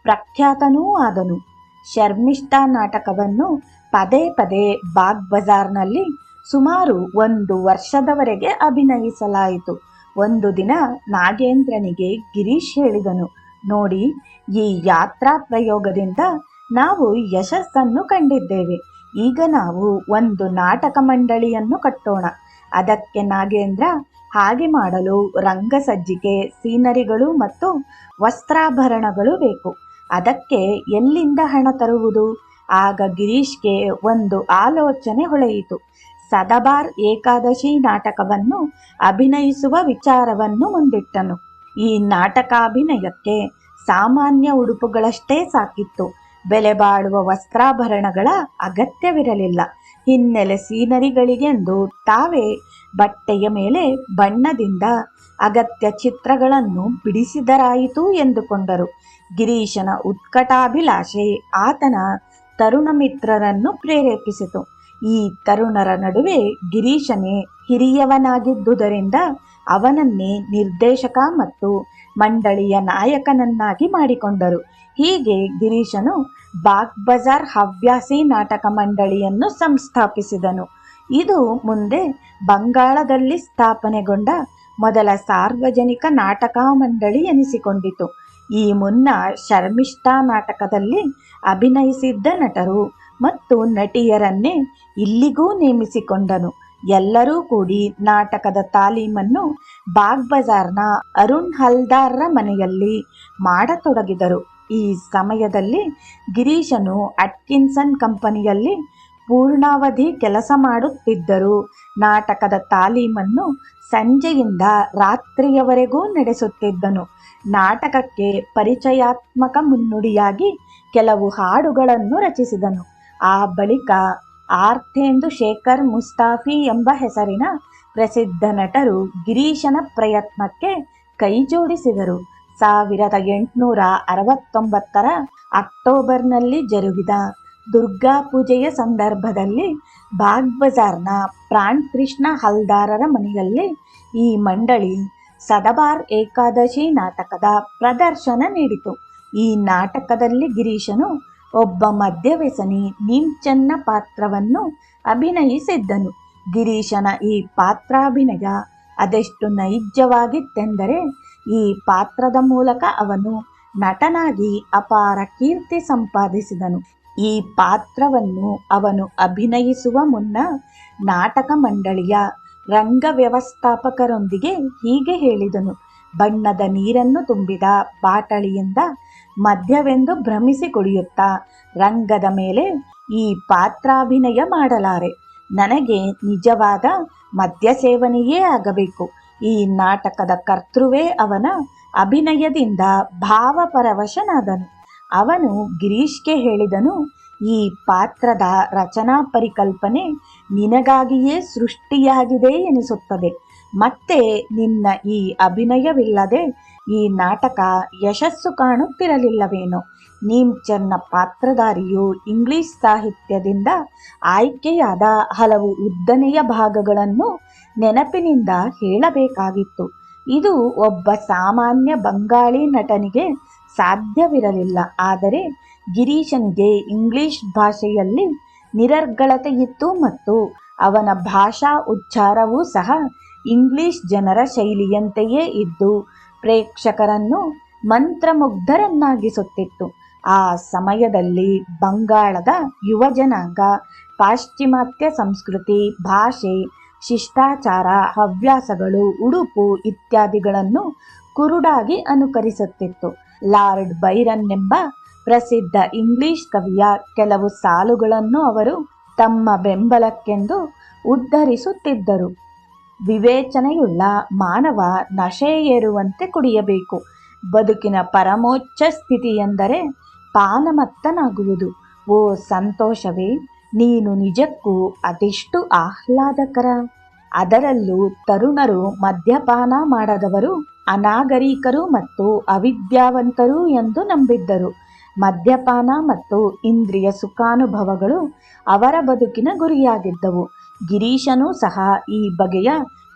ಪ್ರಖ್ಯಾತನೂ ಆದನು. ಶರ್ಮಿಷ್ಠಾ ನಾಟಕವನ್ನು ಪದೇ ಪದೇ ಬಾಗ್ ಬಜಾರ್ನಲ್ಲಿ ಸುಮಾರು 1 ವರ್ಷದವರೆಗೆ ಅಭಿನಯಿಸಲಾಯಿತು. ಒಂದು ದಿನ ನಾಗೇಂದ್ರನಿಗೆ ಗಿರೀಶ್ ಹೇಳಿದನು, ನೋಡಿ, ಈ ಯಾತ್ರಾ ಪ್ರಯೋಗದಿಂದ ನಾವು ಯಶಸ್ಸನ್ನು ಕಂಡಿದ್ದೇವೆ. ಈಗ ನಾವು ಒಂದು ನಾಟಕ ಮಂಡಳಿಯನ್ನು ಕಟ್ಟೋಣ. ಅದಕ್ಕೆ ನಾಗೇಂದ್ರ, ಹಾಗೆ ಮಾಡಲು ರಂಗಸಜ್ಜಿಕೆ, ಸೀನರಿಗಳು ಮತ್ತು ವಸ್ತ್ರಾಭರಣಗಳು ಬೇಕು. ಅದಕ್ಕೆ ಎಲ್ಲಿಂದ ಹಣ ತರುವುದು? ಆಗ ಗಿರೀಶ್ಗೆ ಒಂದು ಆಲೋಚನೆ ಹೊಳೆಯಿತು. ಸದಬಾರ್ ಏಕಾದಶಿ ನಾಟಕವನ್ನು ಅಭಿನಯಿಸುವ ವಿಚಾರವನ್ನು ಮುಂದಿಟ್ಟನು. ಈ ನಾಟಕಾಭಿನಯಕ್ಕೆ ಸಾಮಾನ್ಯ ಉಡುಪುಗಳಷ್ಟೇ ಸಾಕಿತ್ತು. ಬೆಲೆ ಬಾಳುವ ವಸ್ತ್ರಾಭರಣಗಳ ಅಗತ್ಯವಿರಲಿಲ್ಲ. ಹಿನ್ನೆಲೆ ಸೀನರಿಗಳಿಗೆಂದು ತಾವೇ ಬಟ್ಟೆಯ ಮೇಲೆ ಬಣ್ಣದಿಂದ ಅಗತ್ಯ ಚಿತ್ರಗಳನ್ನು ಬಿಡಿಸಿದರಾಯಿತು ಎಂದುಕೊಂಡರು. ಗಿರೀಶನ ಉತ್ಕಟಾಭಿಲಾಷೆ ಆತನ ತರುಣ ಮಿತ್ರರನ್ನು ಪ್ರೇರೇಪಿಸಿತು. ಈ ತರುಣರ ನಡುವೆ ಗಿರೀಶನೇ ಹಿರಿಯವನಾಗಿದ್ದುದರಿಂದ ಅವನನ್ನೇ ನಿರ್ದೇಶಕ ಮತ್ತು ಮಂಡಳಿಯ ನಾಯಕನನ್ನಾಗಿ ಮಾಡಿಕೊಂಡರು. ಹೀಗೆ ಗಿರೀಶನು ಬಾಗ್ ಬಜಾರ್ ಹವ್ಯಾಸಿ ನಾಟಕ ಮಂಡಳಿಯನ್ನು ಸಂಸ್ಥಾಪಿಸಿದನು. ಇದು ಮುಂದೆ ಬಂಗಾಳದಲ್ಲಿ ಸ್ಥಾಪನೆಗೊಂಡ ಮೊದಲ ಸಾರ್ವಜನಿಕ ನಾಟಕ ಮಂಡಳಿ ಎನಿಸಿಕೊಂಡಿತು. ಈ ಮುನ್ನ ಶರ್ಮಿಷ್ಠಾ ನಾಟಕದಲ್ಲಿ ಅಭಿನಯಿಸಿದ್ದ ನಟರು ಮತ್ತು ನಟಿಯರನ್ನೇ ಇಲ್ಲಿಗೂ ನೇಮಿಸಿಕೊಂಡನು. ಎಲ್ಲರೂ ಕೂಡಿ ನಾಟಕದ ತಾಲೀಮನ್ನು ಬಾಗ್ ಬಜಾರ್ನ ಅರುಣ್ ಹಲ್ದಾರ್ರ ಮನೆಯಲ್ಲಿ ಮಾಡತೊಡಗಿದರು. ಈ ಸಮಯದಲ್ಲಿ ಗಿರೀಶನು ಅಟ್ಕಿನ್ಸನ್ ಕಂಪನಿಯಲ್ಲಿ ಪೂರ್ಣಾವಧಿ ಕೆಲಸ ಮಾಡುತ್ತಿದ್ದರು. ನಾಟಕದ ತಾಲೀಮನ್ನು ಸಂಜೆಯಿಂದ ರಾತ್ರಿಯವರೆಗೂ ನಡೆಸುತ್ತಿದ್ದನು. ನಾಟಕಕ್ಕೆ ಪರಿಚಯಾತ್ಮಕ ಮುನ್ನುಡಿಯಾಗಿ ಕೆಲವು ಹಾಡುಗಳನ್ನು ರಚಿಸಿದನು. ಆ ಬಳಿಕ ಆರ್ಥೇಂದು ಶೇಖರ್ ಮುಸ್ತಾಫಿ ಎಂಬ ಹೆಸರಿನ ಪ್ರಸಿದ್ಧ ನಟರು ಗಿರೀಶನ ಪ್ರಯತ್ನಕ್ಕೆ ಕೈಜೋಡಿಸಿದರು. 1869 ಅಕ್ಟೋಬರ್ನಲ್ಲಿ ಜರುಗಿದ ದುರ್ಗಾ ಪೂಜೆಯ ಸಂದರ್ಭದಲ್ಲಿ ಬಾಗ್ ಬಜಾರ್ನ ಪ್ರಾಣ್ ಕೃಷ್ಣ ಹಲ್ದಾರರ ಮನೆಯಲ್ಲಿ ಈ ಮಂಡಳಿ ಸದಬಾರ್ ಏಕಾದಶಿ ನಾಟಕದ ಪ್ರದರ್ಶನ ನೀಡಿತು. ಈ ನಾಟಕದಲ್ಲಿ ಗಿರೀಶನು ಒಬ್ಬ ಮದ್ಯವ್ಯಸನಿ ನೀಮ್ಚನ್ನ ಪಾತ್ರವನ್ನು ಅಭಿನಯಿಸಿದ್ದನು. ಗಿರೀಶನ ಈ ಪಾತ್ರಾಭಿನಯ ಅದೆಷ್ಟು ನೈಜವಾಗಿತ್ತೆಂದರೆ, ಈ ಪಾತ್ರದ ಮೂಲಕ ಅವನು ನಟನಾಗಿ ಅಪಾರ ಕೀರ್ತಿ ಸಂಪಾದಿಸಿದನು. ಈ ಪಾತ್ರವನ್ನು ಅವನು ಅಭಿನಯಿಸುವ ಮುನ್ನ ನಾಟಕ ಮಂಡಳಿಯ ರಂಗ ವ್ಯವಸ್ಥಾಪಕರೊಂದಿಗೆ ಹೀಗೆ ಹೇಳಿದನು: ಬಣ್ಣದ ನೀರನ್ನು ತುಂಬಿದ ಬಾಟಲಿಯಿಂದ ಮದ್ಯವೆಂದು ಭ್ರಮಿಸಿ ಕುಡಿಯುತ್ತಾ ರಂಗದ ಮೇಲೆ ಈ ಪಾತ್ರಾಭಿನಯ ಮಾಡಲಾರೆ. ನನಗೆ ನಿಜವಾದ ಮದ್ಯ ಸೇವನೆಯೇ ಆಗಬೇಕು. ಈ ನಾಟಕದ ಕರ್ತೃವೇ ಅವನ ಅಭಿನಯದಿಂದ ಭಾವಪರವಶನಾದನು. ಅವನು ಗಿರೀಶ್ಗೆ ಹೇಳಿದನು: ಈ ಪಾತ್ರದ ರಚನಾ ಪರಿಕಲ್ಪನೆ ನಿನಗಾಗಿಯೇ ಸೃಷ್ಟಿಯಾಗಿದೆ ಎನಿಸುತ್ತದೆ. ಮತ್ತೆ ನಿನ್ನ ಈ ಅಭಿನಯವಿಲ್ಲದೆ ಈ ನಾಟಕ ಯಶಸ್ಸು ಕಾಣುತ್ತಿರಲಿಲ್ಲವೇನೋ? ನೀಮ್ಚನ್ನ ಪಾತ್ರಧಾರಿಯು ಇಂಗ್ಲಿಷ್ ಸಾಹಿತ್ಯದಿಂದ ಆಯ್ಕೆಯಾದ ಹಲವು ಉದ್ದನೆಯ ಭಾಗಗಳನ್ನು ನೆನಪಿನಿಂದ ಹೇಳಬೇಕಾಗಿತ್ತು. ಇದು ಒಬ್ಬ ಸಾಮಾನ್ಯ ಬಂಗಾಳಿ ನಟನಿಗೆ ಸಾಧ್ಯವಿರಲಿಲ್ಲ. ಆದರೆ ಗಿರೀಶನಿಗೆ ಇಂಗ್ಲಿಷ್ ಭಾಷೆಯಲ್ಲಿ ನಿರರ್ಗಳತೆಯಿತ್ತು ಮತ್ತು ಅವನ ಭಾಷಾ ಉಚ್ಚಾರವೂ ಸಹ ಇಂಗ್ಲಿಷ್ ಜನರ ಶೈಲಿಯಂತೆಯೇ ಇದ್ದು ಪ್ರೇಕ್ಷಕರನ್ನು ಮಂತ್ರಮುಗ್ಧರನ್ನಾಗಿಸುತ್ತಿತ್ತು. ಆ ಸಮಯದಲ್ಲಿ ಬಂಗಾಳದ ಯುವಜನಾಂಗ ಪಾಶ್ಚಿಮಾತ್ಯ ಸಂಸ್ಕೃತಿ, ಭಾಷೆ, ಶಿಷ್ಟಾಚಾರ, ಹವ್ಯಾಸಗಳು, ಉಡುಪು ಇತ್ಯಾದಿಗಳನ್ನು ಕುರುಡಾಗಿ ಅನುಕರಿಸುತ್ತಿತ್ತು. ಲಾರ್ಡ್ ಬೈರನ್ ಎಂಬ ಪ್ರಸಿದ್ಧ ಇಂಗ್ಲಿಷ್ ಕವಿಯ ಕೆಲವು ಸಾಲುಗಳನ್ನು ಅವರು ತಮ್ಮ ಬೆಂಬಲಕ್ಕೆಂದು ಉದ್ಧರಿಸುತ್ತಿದ್ದರು: ವಿವೇಚನೆಯುಳ್ಳ ಮಾನವ ನಶೆಯೇರುವಂತೆ ಕುಡಿಯಬೇಕು. ಬದುಕಿನ ಪರಮೋಚ್ಚ ಸ್ಥಿತಿಯೆಂದರೆ ಪಾನಮತ್ತನಾಗುವುದು. ಓ ಸಂತೋಷವೇ, ನೀನು ನಿಜಕ್ಕೂ ಅದೆಷ್ಟು ಆಹ್ಲಾದಕರ! ಅದರಲ್ಲೂ ತರುಣರು ಮದ್ಯಪಾನ ಮಾಡದವರು ಅನಾಗರಿಕರು ಮತ್ತು ಅವಿದ್ಯಾವಂತರು ಎಂದು ನಂಬಿದ್ದರು. ಮದ್ಯಪಾನ ಮತ್ತು ಇಂದ್ರಿಯ ಸುಖಾನುಭವಗಳು ಅವರ ಬದುಕಿನ ಗುರಿಯಾಗಿದ್ದವು. ಗಿರೀಶನೂ ಸಹ ಈ ಬಗೆಯ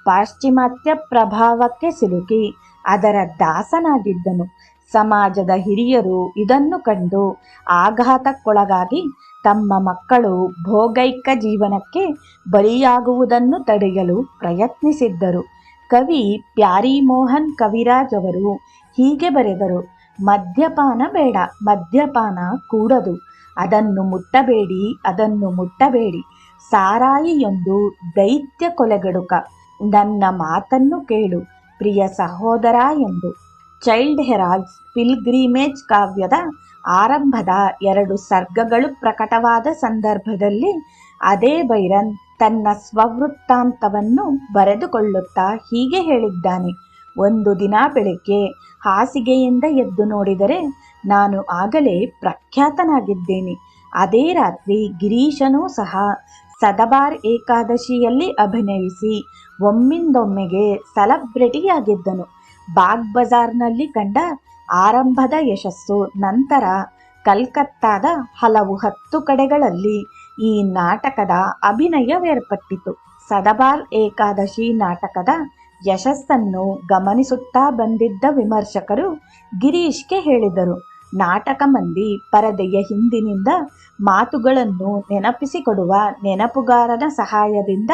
ಪಾಶ್ಚಿಮಾತ್ಯ ಪ್ರಭಾವಕ್ಕೆ ಸಿಲುಕಿ ಅದರ ದಾಸನಾಗಿದ್ದನು. ಸಮಾಜದ ಹಿರಿಯರು ಇದನ್ನು ಕಂಡು ಆಘಾತಕ್ಕೊಳಗಾಗಿ ತಮ್ಮ ಮಕ್ಕಳು ಭೋಗೈಕ ಜೀವನಕ್ಕೆ ಬಲಿಯಾಗುವುದನ್ನು ತಡೆಯಲು ಪ್ರಯತ್ನಿಸಿದ್ದರು. ಕವಿ ಪ್ಯಾರಿಮೋಹನ್ ಕವಿರಾಜ್ ಅವರು ಹೀಗೆ ಬರೆದರು: ಮದ್ಯಪಾನ ಬೇಡ, ಮದ್ಯಪಾನ ಕೂಡದು. ಅದನ್ನು ಮುಟ್ಟಬೇಡಿ, ಅದನ್ನು ಮುಟ್ಟಬೇಡಿ, ಸಾರಾಯಿಯೊಂದು ದೈತ್ಯ ಕೊಲೆಗಡುಕ, ನನ್ನ ಮಾತನ್ನು ಕೇಳು ಪ್ರಿಯ ಸಹೋದರ ಎಂದು. ಚೈಲ್ಡ್ ಹೆರಾಲ್ಡ್ಸ್ ಪಿಲ್ಗ್ರಿಮೇಜ್ ಕಾವ್ಯದ ಆರಂಭದ 2 ಸರ್ಗಗಳು ಪ್ರಕಟವಾದ ಸಂದರ್ಭದಲ್ಲಿ ಅದೇ ಬೈರನ್ ತನ್ನ ಸ್ವವೃತ್ತಾಂತವನ್ನು ಬರೆದುಕೊಳ್ಳುತ್ತಾ ಹೀಗೆ ಹೇಳಿದ್ದಾನೆ: ಒಂದು ದಿನ ಬೆಳಗ್ಗೆ ಹಾಸಿಗೆಯಿಂದ ಎದ್ದು ನೋಡಿದರೆ ನಾನು ಆಗಲೇ ಪ್ರಖ್ಯಾತನಾಗಿದ್ದೇನೆ. ಅದೇ ರಾತ್ರಿ ಗಿರೀಶನೂ ಸಹ ಸದಬಾರ್ ಏಕಾದಶಿಯಲ್ಲಿ ಅಭಿನಯಿಸಿ ಒಮ್ಮಿಂದೊಮ್ಮೆಗೆ ಸೆಲೆಬ್ರಿಟಿಯಾಗಿದ್ದನು. ಬಾಗ್ ಬಜಾರ್ನಲ್ಲಿ ಕಂಡ ಆರಂಭದ ಯಶಸ್ಸು ನಂತರ ಕಲ್ಕತ್ತಾದ ಹಲವು 10 ಕಡೆಗಳಲ್ಲಿ ಈ ನಾಟಕದ ಅಭಿನಯವೇರ್ಪಟ್ಟಿತು. ಸದಬಾರ್ ಏಕಾದಶಿ ನಾಟಕದ ಯಶಸ್ಸನ್ನು ಗಮನಿಸುತ್ತಾ ಬಂದಿದ್ದ ವಿಮರ್ಶಕರು ಗಿರೀಶ್ಗೆ ಹೇಳಿದರು: ನಾಟಕ ಮಂದಿ ಪರದೆಯ ಹಿಂದಿನಿಂದ ಮಾತುಗಳನ್ನು ನೆನಪಿಸಿಕೊಡುವ ನೆನಪುಗಾರನ ಸಹಾಯದಿಂದ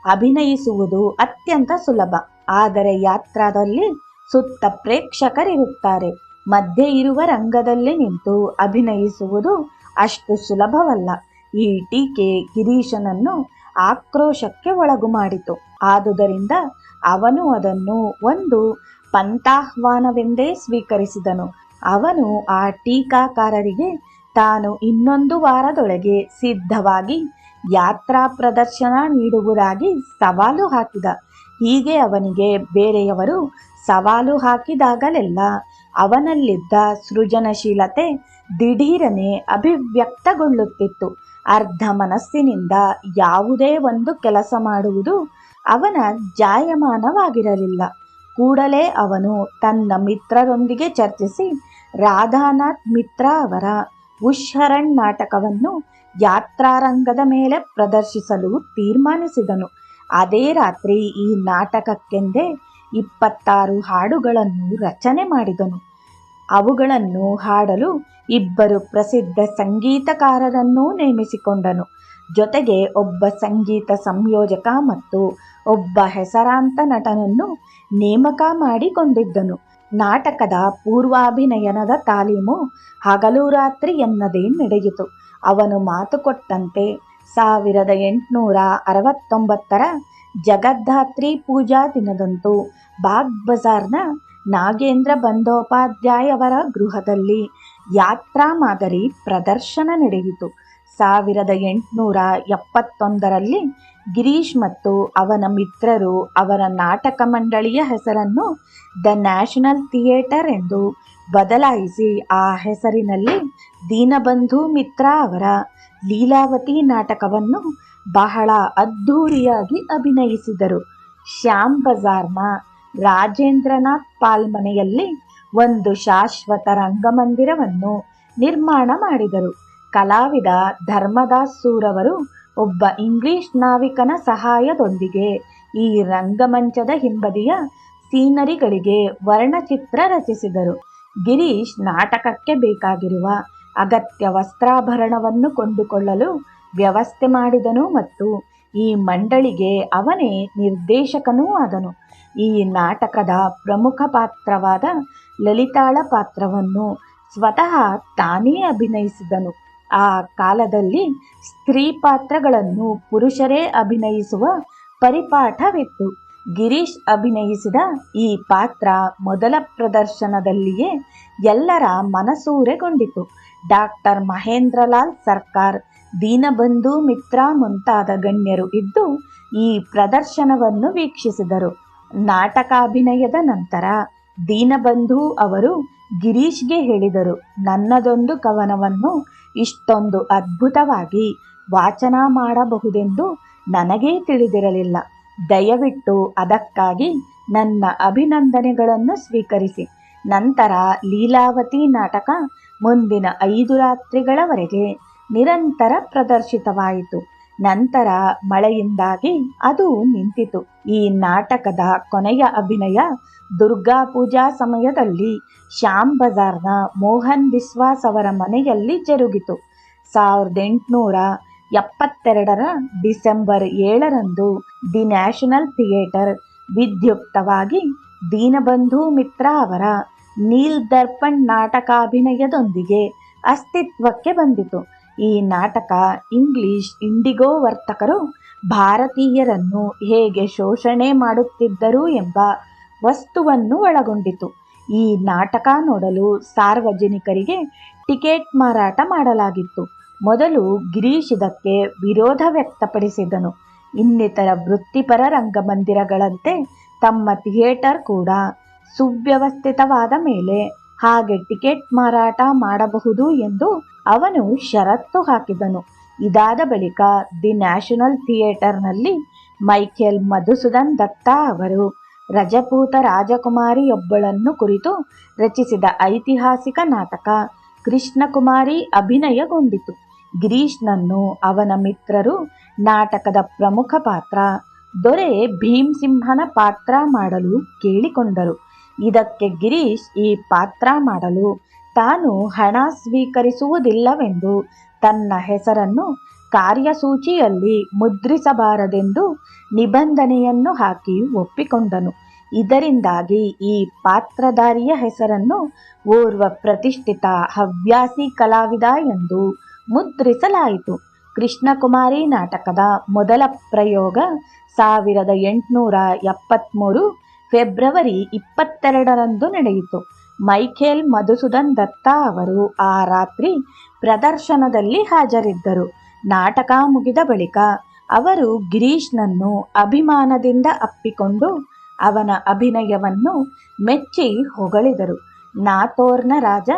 ಅಭಿನಯಿಸುವುದು ಅತ್ಯಂತ ಸುಲಭ. ಆದರೆ ಯಾತ್ರಾದಲ್ಲಿ ಸುತ್ತ ಪ್ರೇಕ್ಷಕರಿರುತ್ತಾರೆ. ಮಧ್ಯೆ ಇರುವ ರಂಗದಲ್ಲಿ ನಿಂತು ಅಭಿನಯಿಸುವುದು ಅಷ್ಟು ಸುಲಭವಲ್ಲ. ಈ ಟೀಕೆ ಗಿರೀಶನನ್ನು ಆಕ್ರೋಶಕ್ಕೆ ಒಳಗು ಮಾಡಿತು. ಆದುದರಿಂದ ಅವನು ಅದನ್ನು ಒಂದು ಪಂಥಾಹ್ವಾನವೆಂದೇ ಸ್ವೀಕರಿಸಿದನು. ಅವನು ಆ ಟೀಕಾಕಾರರಿಗೆ ತಾನು ಇನ್ನೊಂದು ವಾರದೊಳಗೆ ಸಿದ್ಧವಾಗಿ ಯಾತ್ರಾ ಪ್ರದರ್ಶನ ನೀಡುವುದಾಗಿ ಸವಾಲು ಹಾಕಿದ. ಹೀಗೆ ಅವನಿಗೆ ಬೇರೆಯವರು ಸವಾಲು ಹಾಕಿದಾಗಲೆಲ್ಲ ಅವನಲ್ಲಿದ್ದ ಸೃಜನಶೀಲತೆ ದಿಢೀರನೆ ಅಭಿವ್ಯಕ್ತಗೊಳ್ಳುತ್ತಿತ್ತು. ಅರ್ಧ ಮನಸ್ಸಿನಿಂದ ಯಾವುದೇ ಒಂದು ಕೆಲಸ ಮಾಡುವುದು ಅವನ ಜಾಯಮಾನವಾಗಿರಲಿಲ್ಲ. ಕೂಡಲೇ ಅವನು ತನ್ನ ಮಿತ್ರರೊಂದಿಗೆ ಚರ್ಚಿಸಿ ರಾಧಾನಾಥ್ ಮಿತ್ರ ಅವರ ಉಷ್ಹರಣ್ ನಾಟಕವನ್ನು ಯಾತ್ರಾರಂಗದ ಮೇಲೆ ಪ್ರದರ್ಶಿಸಲು ತೀರ್ಮಾನಿಸಿದನು. ಅದೇ ರಾತ್ರಿ ಈ ನಾಟಕಕ್ಕೆಂದೇ 26 ಹಾಡುಗಳನ್ನು ರಚನೆ ಮಾಡಿದನು. ಅವುಗಳನ್ನು ಹಾಡಲು 2 ಪ್ರಸಿದ್ಧ ಸಂಗೀತಕಾರರನ್ನೂ ನೇಮಿಸಿಕೊಂಡನು. ಜೊತೆಗೆ ಒಬ್ಬ ಸಂಗೀತ ಸಂಯೋಜಕ ಮತ್ತು ಒಬ್ಬ ಹೆಸರಾಂತ ನಟನನ್ನು ನೇಮಕ ಮಾಡಿಕೊಂಡಿದ್ದನು. ನಾಟಕದ ಪೂರ್ವಾಭಿನಯನದ ತಾಲೀಮು ಹಗಲು ರಾತ್ರಿ ಎನ್ನದೇ ನಡೆಯಿತು. ಅವನು ಮಾತುಕೊಟ್ಟಂತೆ 1869ರ ಜಗದ್ಧಾತ್ರಿ ಪೂಜಾ ದಿನದಂದು ಬಾಗ್ ಬಜಾರ್ನ ನಾಗೇಂದ್ರ ಬಂದೋಪಾಧ್ಯಾಯವರ ಗೃಹದಲ್ಲಿ ಯಾತ್ರಾ ಮಾದರಿ ಪ್ರದರ್ಶನ ನಡೆಯಿತು. 1871ರಲ್ಲಿ ಗಿರೀಶ್ ಮತ್ತು ಅವನ ಮಿತ್ರರು ಅವರ ನಾಟಕ ಮಂಡಳಿಯ ಹೆಸರನ್ನು ದ ನ್ಯಾಷನಲ್ ಥಿಯೇಟರ್ ಎಂದು ಬದಲಾಯಿಸಿ ಆ ಹೆಸರಿನಲ್ಲಿ ದೀನಬಂಧು ಮಿತ್ರ ಅವರ ಲೀಲಾವತಿ ನಾಟಕವನ್ನು ಬಹಳ ಅದ್ಧೂರಿಯಾಗಿ ಅಭಿನಯಿಸಿದರು. ಶ್ಯಾಮ್ ಬಜಾರ್ನ ರಾಜೇಂದ್ರನಾಥ್ ಪಾಲ್ ಮನೆಯಲ್ಲಿ ಒಂದು ಶಾಶ್ವತ ರಂಗಮಂದಿರವನ್ನು ನಿರ್ಮಾಣ ಮಾಡಿದರು. ಕಲಾವಿದ ಧರ್ಮದಾಸ್ ಸೂರವರು ಒಬ್ಬ ಇಂಗ್ಲಿಷ್ ನಾವಿಕನ ಸಹಾಯದೊಂದಿಗೆ ಈ ರಂಗಮಂಚದ ಹಿಂಬದಿಯ ಸೀನರಿಗಳಿಗೆ ವರ್ಣಚಿತ್ರ ರಚಿಸಿದರು. ಗಿರೀಶ್ ನಾಟಕಕ್ಕೆ ಬೇಕಾಗಿರುವ ಅಗತ್ಯ ವಸ್ತ್ರಾಭರಣವನ್ನು ಕೊಂಡುಕೊಳ್ಳಲು ವ್ಯವಸ್ಥೆ ಮಾಡಿದನು ಮತ್ತು ಈ ಮಂಡಳಿಗೆ ಅವನೇ ನಿರ್ದೇಶಕನೂ ಆದನು. ಈ ನಾಟಕದ ಪ್ರಮುಖ ಪಾತ್ರವಾದ ಲಲಿತಾಳ ಪಾತ್ರವನ್ನು ಸ್ವತಃ ತಾನೇ ಅಭಿನಯಿಸಿದನು. ಆ ಕಾಲದಲ್ಲಿ ಸ್ತ್ರೀ ಪಾತ್ರಗಳನ್ನು ಪುರುಷರೇ ಅಭಿನಯಿಸುವ ಪರಿಪಾಠವಿತ್ತು. ಗಿರೀಶ್ ಅಭಿನಯಿಸಿದ ಈ ಪಾತ್ರ ಮೊದಲ ಪ್ರದರ್ಶನದಲ್ಲಿಯೇ ಎಲ್ಲರ ಮನಸೂರೆಗೊಂಡಿತು. ಡಾಕ್ಟರ್ ಮಹೇಂದ್ರಲಾಲ್ ಸರ್ಕಾರ್, ದೀನಬಂಧು ಮಿತ್ರ ಮುಂತಾದ ಗಣ್ಯರು ಇದ್ದು ಈ ಪ್ರದರ್ಶನವನ್ನು ವೀಕ್ಷಿಸಿದರು. ನಾಟಕಾಭಿನಯದ ನಂತರ ದೀನಬಂಧು ಅವರು ಗಿರೀಶ್ಗೆ ಹೇಳಿದರು: ನನ್ನದೊಂದು ಕವನವನ್ನು ಇಷ್ಟೊಂದು ಅದ್ಭುತವಾಗಿ ವಾಚನ ಮಾಡಬಹುದೆಂದು ನನಗೇ ತಿಳಿದಿರಲಿಲ್ಲ. ದಯವಿಟ್ಟು ಅದಕ್ಕಾಗಿ ನನ್ನ ಅಭಿನಂದನೆಗಳನ್ನು ಸ್ವೀಕರಿಸಿ. ನಂತರ ಲೀಲಾವತಿ ನಾಟಕ ಮುಂದಿನ 5 ರಾತ್ರಿಗಳವರೆಗೆ ನಿರಂತರ ಪ್ರದರ್ಶಿತವಾಯಿತು. ನಂತರ ಮಳೆಯಿಂದಾಗಿ ಅದು ನಿಂತಿತು. ಈ ನಾಟಕದ ಕೊನೆಯ ಅಭಿನಯ ದುರ್ಗಾ ಪೂಜಾ ಸಮಯದಲ್ಲಿ ಶ್ಯಾಮ್ ಬಜಾರ್ನ ಮೋಹನ್ ಬಿಸ್ವಾಸ್ ಅವರ ಮನೆಯಲ್ಲಿ ಜರುಗಿತು. 1872ರ ಡಿಸೆಂಬರ್ 7ರಂದು ದಿ ನ್ಯಾಷನಲ್ ಥಿಯೇಟರ್ ವಿಧ್ಯುಕ್ತವಾಗಿ ದೀನಬಂಧು ಮಿತ್ರ ಅವರ ನೀಲ್ ದರ್ಪಣ್ ನಾಟಕಾಭಿನಯದೊಂದಿಗೆ ಅಸ್ತಿತ್ವಕ್ಕೆ ಬಂದಿತು. ಈ ನಾಟಕ ಇಂಗ್ಲಿಷ್ ಇಂಡಿಗೋ ವರ್ತಕರು ಭಾರತೀಯರನ್ನು ಹೇಗೆ ಶೋಷಣೆ ಮಾಡುತ್ತಿದ್ದರು ಎಂಬ ವಸ್ತುವನ್ನು ಒಳಗೊಂಡಿತು. ಈ ನಾಟಕ ನೋಡಲು ಸಾರ್ವಜನಿಕರಿಗೆ ಟಿಕೆಟ್ ಮಾರಾಟ ಮಾಡಲಾಗಿತ್ತು. ಮೊದಲು ಗಿರೀಶ್ ಇದಕ್ಕೆ ವಿರೋಧ ವ್ಯಕ್ತಪಡಿಸಿದನು. ಇನ್ನಿತರ ವೃತ್ತಿಪರ ರಂಗಮಂದಿರಗಳಂತೆ ತಮ್ಮ ಥಿಯೇಟರ್ ಕೂಡ ಸುವ್ಯವಸ್ಥಿತವಾದ ಮೇಲೆ ಹಾಗೆ ಟಿಕೆಟ್ ಮಾರಾಟ ಮಾಡಬಹುದು ಎಂದು ಅವನು ಷರತ್ತು ಹಾಕಿದನು. ಇದಾದ ಬಳಿಕ the national ಥಿಯೇಟರ್ನಲ್ಲಿ Michael Madhusudan Datta ಅವರು ರಜಪೂತ ರಾಜಕುಮಾರಿಯೊಬ್ಬಳನ್ನು ಕುರಿತು ರಚಿಸಿದ ಐತಿಹಾಸಿಕ ನಾಟಕ ಕೃಷ್ಣಕುಮಾರಿ ಅಭಿನಯಗೊಂಡಿತು. ಗಿರೀಶ್ನನ್ನು ಅವನ ಮಿತ್ರರು ನಾಟಕದ ಪ್ರಮುಖ ಪಾತ್ರ ದೊರೆ ಭೀಮಸಿಂಹನ ಪಾತ್ರ ಮಾಡಲು ಕೇಳಿಕೊಂಡರು. ಇದಕ್ಕೆ ಗಿರೀಶ್ ಈ ಪಾತ್ರ ಮಾಡಲು ತಾನು ಹಣ ಸ್ವೀಕರಿಸುವುದಿಲ್ಲವೆಂದು ತನ್ನ ಹೆಸರನ್ನು ಕಾರ್ಯಸೂಚಿಯಲ್ಲಿ ಮುದ್ರಿಸಬಾರದೆಂದು ನಿಬಂಧನೆಯನ್ನು ಹಾಕಿ ಒಪ್ಪಿಕೊಂಡನು. ಇದರಿಂದಾಗಿ ಈ ಪಾತ್ರಧಾರಿಯ ಹೆಸರನ್ನು ಓರ್ವ ಪ್ರತಿಷ್ಠಿತ ಹವ್ಯಾಸಿ ಕಲಾವಿದ ಎಂದು ಮುದ್ರಿಸಲಾಯಿತು. ಕೃಷ್ಣಕುಮಾರಿ ನಾಟಕದ ಮೊದಲ ಪ್ರಯೋಗ 1873 ಫೆಬ್ರವರಿ 22ರಂದು ನಡೆಯಿತು. ಮೈಖೇಲ್ ಮಧುಸೂದನ್ ದತ್ತಾ ಅವರು ಆ ರಾತ್ರಿ ಪ್ರದರ್ಶನದಲ್ಲಿ ಹಾಜರಿದ್ದರು. ನಾಟಕ ಮುಗಿದ ಬಳಿಕ ಅವರು ಗಿರೀಶ್ನನ್ನು ಅಭಿಮಾನದಿಂದ ಅಪ್ಪಿಕೊಂಡು ಅವನ ಅಭಿನಯವನ್ನು ಮೆಚ್ಚಿ ಹೊಗಳಿದರು. ನಾಥೋರ್ನ ರಾಜ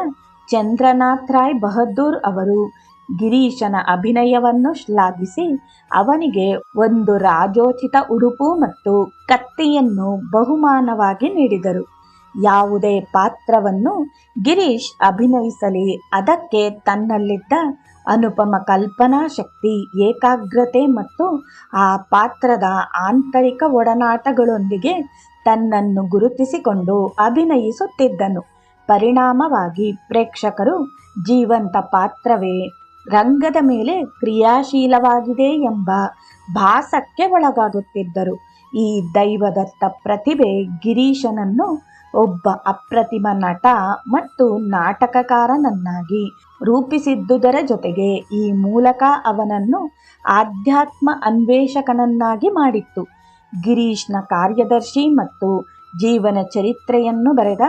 ಚಂದ್ರನಾಥ್ ರಾಯ್ ಬಹದ್ದೂರ್ ಅವರು ಗಿರೀಶನ ಅಭಿನಯವನ್ನು ಶ್ಲಾಘಿಸಿ ಅವನಿಗೆ ಒಂದು ರಾಜೋಚಿತ ಉಡುಪು ಮತ್ತು ಕತ್ತಿಯನ್ನು ಬಹುಮಾನವಾಗಿ ನೀಡಿದರು. ಯಾವುದೇ ಪಾತ್ರವನ್ನು ಗಿರೀಶ್ ಅಭಿನಯಿಸಲಿ ಅದಕ್ಕೆ ತನ್ನಲ್ಲಿದ್ದ ಅನುಪಮ ಕಲ್ಪನಾ ಶಕ್ತಿ, ಏಕಾಗ್ರತೆ ಮತ್ತು ಆ ಪಾತ್ರದ ಆಂತರಿಕ ಒಡನಾಟಗಳೊಂದಿಗೆ ತನ್ನನ್ನು ಗುರುತಿಸಿಕೊಂಡು ಅಭಿನಯಿಸುತ್ತಿದ್ದನು. ಪರಿಣಾಮವಾಗಿ ಪ್ರೇಕ್ಷಕರು ಜೀವಂತ ಪಾತ್ರವೇ ರಂಗದ ಮೇಲೆ ಕ್ರಿಯಾಶೀಲವಾಗಿದೆ ಎಂಬ ಭಾಸಕ್ಕೆ ಒಳಗಾಗುತ್ತಿದ್ದರು. ಈ ದೈವದತ್ತ ಪ್ರತಿಭೆ ಗಿರೀಶನನ್ನು ಒಬ್ಬ ಅಪ್ರತಿಮ ನಟ ಮತ್ತು ನಾಟಕಕಾರನನ್ನಾಗಿ ರೂಪಿಸಿದ್ದುದರ ಜೊತೆಗೆ ಈ ಮೂಲಕ ಅವನನ್ನು ಆಧ್ಯಾತ್ಮ ಅನ್ವೇಷಕನನ್ನಾಗಿ ಮಾಡಿತ್ತು. ಗಿರೀಶ್ನ ಕಾರ್ಯದರ್ಶಿ ಮತ್ತು ಜೀವನ ಚರಿತ್ರೆಯನ್ನು ಬರೆದ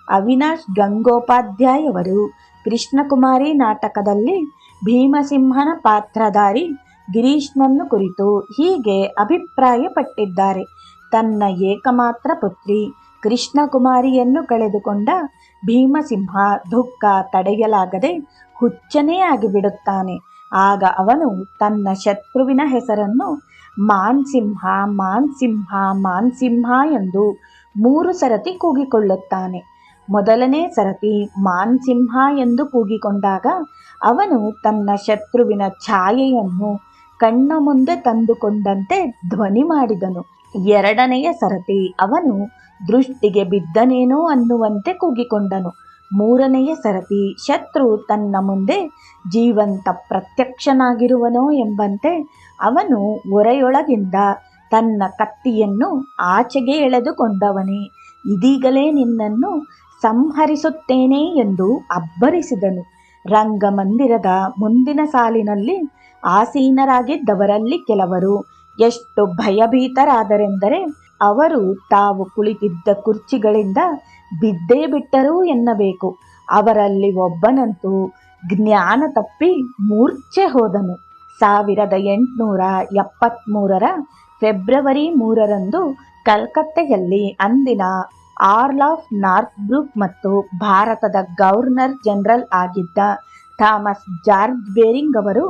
ಅವಿನಾಶ್ ಗಂಗೋಪಾಧ್ಯಾಯವರು ಕೃಷ್ಣಕುಮಾರಿ ನಾಟಕದಲ್ಲಿ ಭೀಮಸಿಂಹನ ಪಾತ್ರಧಾರಿ ಗಿರೀಶ್ನನ್ನು ಕುರಿತು ಹೀಗೆ ಅಭಿಪ್ರಾಯಪಟ್ಟಿದ್ದಾರೆ. ತನ್ನ ಏಕಮಾತ್ರ ಪುತ್ರಿ ಕೃಷ್ಣಕುಮಾರಿಯನ್ನು ಕಳೆದುಕೊಂಡ ಭೀಮಸಿಂಹ ದುಃಖ ತಡೆಯಲಾಗದೆ ಹುಚ್ಚನೇ ಆಗಿಬಿಡುತ್ತಾನೆ. ಆಗ ಅವನು ತನ್ನ ಶತ್ರುವಿನ ಹೆಸರನ್ನು ಮಾನ್ಸಿಂಹ ಮಾನ್ಸಿಂಹ ಮಾನ್ಸಿಂಹ ಎಂದು 3 ಸರತಿ ಕೂಗಿಕೊಳ್ಳುತ್ತಾನೆ. ಮೊದಲನೇ ಸರತಿ ಮಾನ್ಸಿಂಹ ಎಂದು ಕೂಗಿಕೊಂಡಾಗ ಅವನು ತನ್ನ ಶತ್ರುವಿನ ಛಾಯೆಯನ್ನು ಕಣ್ಣ ಮುಂದೆ ತಂದುಕೊಂಡಂತೆ ಧ್ವನಿ ಮಾಡಿದನು. ಎರಡನೆಯ ಸರತಿ ಅವನು ದೃಷ್ಟಿಗೆ ಬಿದ್ದನೇನೋ ಅನ್ನುವಂತೆ ಕೂಗಿಕೊಂಡನು. ಮೂರನೆಯ ಸರತಿ ಶತ್ರು ತನ್ನ ಮುಂದೆ ಜೀವಂತ ಪ್ರತ್ಯಕ್ಷನಾಗಿರುವನೋ ಎಂಬಂತೆ ಅವನು ಒರೆಯೊಳಗಿಂದ ತನ್ನ ಕತ್ತಿಯನ್ನು ಆಚೆಗೆ ಎಳೆದುಕೊಂಡವನೇ, ಇದೀಗಲೇ ನಿನ್ನನ್ನು ಸಂಹರಿಸುತ್ತೇನೆ ಎಂದು ಅಬ್ಬರಿಸಿದನು. ರಂಗಮಂದಿರದ ಮುಂದಿನ ಸಾಲಿನಲ್ಲಿ ಆಸೀನರಾಗಿದ್ದವರಲ್ಲಿ ಕೆಲವರು ಎಷ್ಟು ಭಯಭೀತರಾದರೆಂದರೆ ಅವರು ತಾವು ಕುಳಿತಿದ್ದ ಕುರ್ಚಿಗಳಿಂದ ಬಿದ್ದೇ ಬಿಟ್ಟರು ಎನ್ನಬೇಕು. ಅವರಲ್ಲಿ ಒಬ್ಬನಂತೂ ಜ್ಞಾನ ತಪ್ಪಿ ಮೂರ್ಛೆ ಹೋದನು. 1873 ಫೆಬ್ರವರಿ 3ರಂದು ಕಲ್ಕತ್ತೆಯಲ್ಲಿ ಅಂದಿನ ಆರ್ಲ್ ಆಫ್ ನಾರ್ತ್ಬ್ರೂಕ್ ಮತ್ತು ಭಾರತದ ಗವರ್ನರ್ ಜನರಲ್ ಆಗಿದ್ದ ಥಾಮಸ್ ಜಾರ್ಜ್ ಬೇರಿಂಗ್ ಅವರು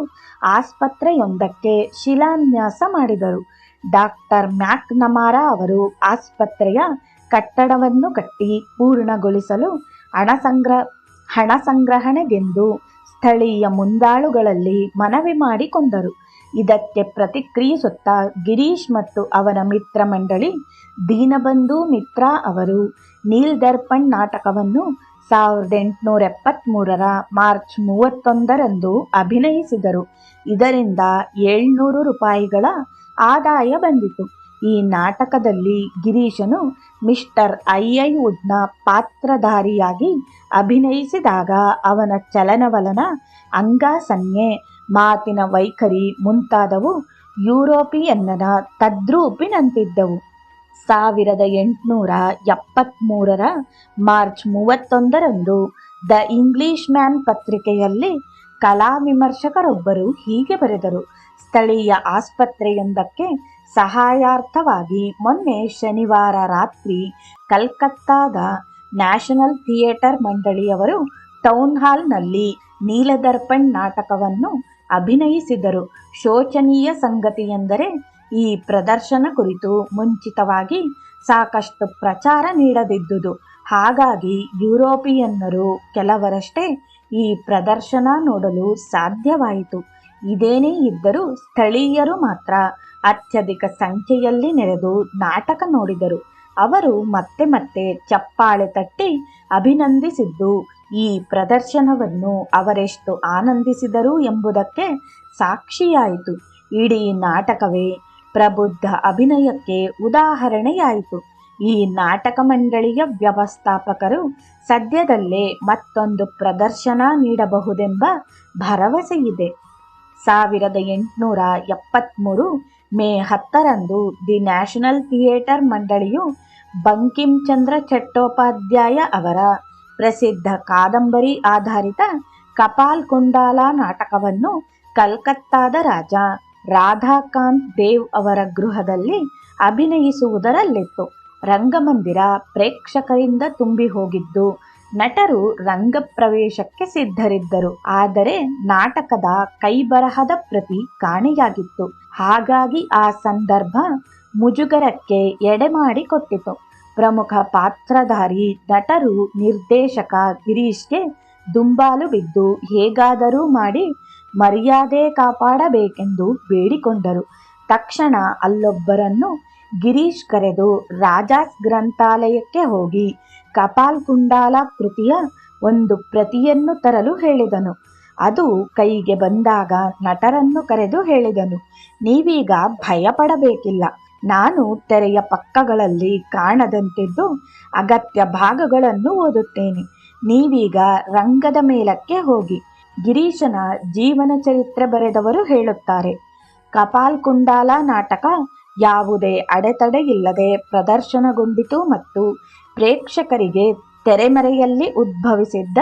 ಆಸ್ಪತ್ರೆಯೊಂದಕ್ಕೆ ಶಿಲಾನ್ಯಾಸ ಮಾಡಿದರು. ಡಾಕ್ಟರ್ ಮ್ಯಾಕ್ ನಮಾರಾ ಅವರು ಆಸ್ಪತ್ರೆಯ ಕಟ್ಟಡವನ್ನು ಕಟ್ಟಿ ಪೂರ್ಣಗೊಳಿಸಲು ಹಣ ಸಂಗ್ರಹಣೆಗೆಂದು ಸ್ಥಳೀಯ ಮುಂದಾಳುಗಳಲ್ಲಿ ಮನವಿ ಮಾಡಿಕೊಂಡರು. ಇದಕ್ಕೆ ಪ್ರತಿಕ್ರಿಯಿಸುತ್ತಾ ಗಿರೀಶ್ ಮತ್ತು ಅವನ ಮಿತ್ರ ಮಂಡಳಿ ದೀನಬಂಧು ಮಿತ್ರ ಅವರು ನೀಲ್ ದರ್ಪಣ್ ನಾಟಕವನ್ನು 1873 ಮಾರ್ಚ್ 31ರಂದು ಅಭಿನಯಿಸಿದರು. ಇದರಿಂದ 700 ರೂಪಾಯಿಗಳ ಆದಾಯ ಬಂದಿತು. ಈ ನಾಟಕದಲ್ಲಿ ಗಿರೀಶನು ಮಿಸ್ಟರ್ ಐ.ಐ.ವುಡ್ನ ಪಾತ್ರಧಾರಿಯಾಗಿ ಅಭಿನಯಿಸಿದಾಗ ಅವನ ಚಲನವಲನ, ಅಂಗಸಂಜ್ಞೆ, ಮಾತಿನ ವೈಖರಿ ಮುಂತಾದವು ಯುರೋಪಿಯನ್ನನ ತದ್ರೂಪಿನಂತಿದ್ದವು. 1873 ಮಾರ್ಚ್ 31 ದ ಇಂಗ್ಲಿಷ್ ಮ್ಯಾನ್ ಪತ್ರಿಕೆಯಲ್ಲಿ ಕಲಾವಿಮರ್ಶಕರೊಬ್ಬರು ಹೀಗೆ ಬರೆದರು: ಸ್ಥಳೀಯ ಆಸ್ಪತ್ರೆಯೊಂದಕ್ಕೆ ಸಹಾಯಾರ್ಥವಾಗಿ ಮೊನ್ನೆ ಶನಿವಾರ ರಾತ್ರಿ ಕಲ್ಕತ್ತಾದ ನ್ಯಾಷನಲ್ ಥಿಯೇಟರ್ ಮಂಡಳಿಯವರು ಟೌನ್ ಹಾಲ್ನಲ್ಲಿ ನೀಲದರ್ಪಣ್ ನಾಟಕವನ್ನು ಅಭಿನಯಿಸಿದರು. ಶೋಚನೀಯ ಸಂಗತಿಯೆಂದರೆ ಈ ಪ್ರದರ್ಶನ ಕುರಿತು ಮುಂಚಿತವಾಗಿ ಸಾಕಷ್ಟು ಪ್ರಚಾರ ನೀಡದಿದ್ದುದು. ಹಾಗಾಗಿ ಯುರೋಪಿಯನ್ನರು ಕೆಲವರಷ್ಟೇ ಈ ಪ್ರದರ್ಶನ ನೋಡಲು ಸಾಧ್ಯವಾಯಿತು. ಇದೇನೇ ಇದ್ದರೂ ಸ್ಥಳೀಯರು ಮಾತ್ರ ಅತ್ಯಧಿಕ ಸಂಖ್ಯೆಯಲ್ಲಿ ನೆರೆದು ನಾಟಕ ನೋಡಿದರು. ಅವರು ಮತ್ತೆ ಮತ್ತೆ ಚಪ್ಪಾಳೆ ತಟ್ಟಿ ಅಭಿನಂದಿಸಿದ್ದು ಈ ಪ್ರದರ್ಶನವನ್ನು ಅವರೆಷ್ಟು ಆನಂದಿಸಿದರು ಎಂಬುದಕ್ಕೆ ಸಾಕ್ಷಿಯಾಯಿತು. ಇಡೀ ನಾಟಕವೇ ಪ್ರಬುದ್ಧ ಅಭಿನಯಕ್ಕೆ ಉದಾಹರಣೆಯಾಯಿತು. ಈ ನಾಟಕ ಮಂಡಳಿಯ ವ್ಯವಸ್ಥಾಪಕರು ಸದ್ಯದಲ್ಲೇ ಮತ್ತೊಂದು ಪ್ರದರ್ಶನ ನೀಡಬಹುದೆಂಬ ಭರವಸೆಯಿದೆ. 1873 ಮೇ 10 ದಿ ನ್ಯಾಷನಲ್ ಥಿಯೇಟರ್ ಮಂಡಳಿಯು ಬಂಕಿಂಚಂದ್ರ ಚಟ್ಟೋಪಾಧ್ಯಾಯ ಅವರ ಪ್ರಸಿದ್ಧ ಕಾದಂಬರಿ ಆಧಾರಿತ ಕಪಾಲ್ ಕುಂಡಾಲ ನಾಟಕವನ್ನು ಕಲ್ಕತ್ತಾದ ರಾಜ ರಾಧಾಕಾಂತ್ ದೇವ್ ಅವರ ಗೃಹದಲ್ಲಿ ಅಭಿನಯಿಸುವುದರಲ್ಲಿತ್ತು. ರಂಗಮಂದಿರ ಪ್ರೇಕ್ಷಕರಿಂದ ತುಂಬಿ ಹೋಗಿದ್ದು, ನಟರು ರಂಗಪ್ರವೇಶಕ್ಕೆ ಸಿದ್ಧರಿದ್ದರು. ಆದರೆ ನಾಟಕದ ಕೈಬರಹದ ಪ್ರತಿ ಕಾಣೆಯಾಗಿತ್ತು. ಹಾಗಾಗಿ ಆ ಸಂದರ್ಭ ಮುಜುಗರಕ್ಕೆ ಎಡೆಮಾಡಿಕೊಟ್ಟಿತು. ಪ್ರಮುಖ ಪಾತ್ರಧಾರಿ ನಟರು ನಿರ್ದೇಶಕ ಗಿರೀಶ್ಗೆ ದುಂಬಾಲು ಬಿದ್ದು ಹೇಗಾದರೂ ಮಾಡಿ ಮರ್ಯಾದೆ ಕಾಪಾಡಬೇಕೆಂದು ಬೇಡಿಕೊಂಡರು. ತಕ್ಷಣ ಅಲ್ಲೊಬ್ಬರನ್ನು ಗಿರೀಶ್ ಕರೆದು ರಾಜಾಸ್ ಗ್ರಂಥಾಲಯಕ್ಕೆ ಹೋಗಿ ಕಪಾಲ್ ಕುಂಡಾಲ ಕೃತಿಯ ಒಂದು ಪ್ರತಿಯನ್ನು ತರಲು ಹೇಳಿದನು. ಅದು ಕೈಗೆ ಬಂದಾಗ ನಟರನ್ನು ಕರೆದು ಹೇಳಿದನು: ನೀವೀಗ ಭಯಪಡಬೇಕಿಲ್ಲ. ನಾನು ತೆರೆಯ ಪಕ್ಕಗಳಲ್ಲಿ ಕಾಣದಂತಿದ್ದು ಅಗತ್ಯ ಭಾಗಗಳನ್ನು ಓದುತ್ತೇನೆ. ನೀವೀಗ ರಂಗದ ಮೇಲಕ್ಕೆ ಹೋಗಿ. ಗಿರೀಶನ ಜೀವನ ಚರಿತ್ರೆ ಬರೆದವರು ಹೇಳುತ್ತಾರೆ: ಕಪಾಲ್ ಕುಂಡಾಲ ನಾಟಕ ಯಾವುದೇ ಅಡೆತಡೆಯಿಲ್ಲದೆ ಪ್ರದರ್ಶನಗೊಂಡಿತು ಮತ್ತು ಪ್ರೇಕ್ಷಕರಿಗೆ ತೆರೆಮರೆಯಲ್ಲಿ ಉದ್ಭವಿಸಿದ್ದ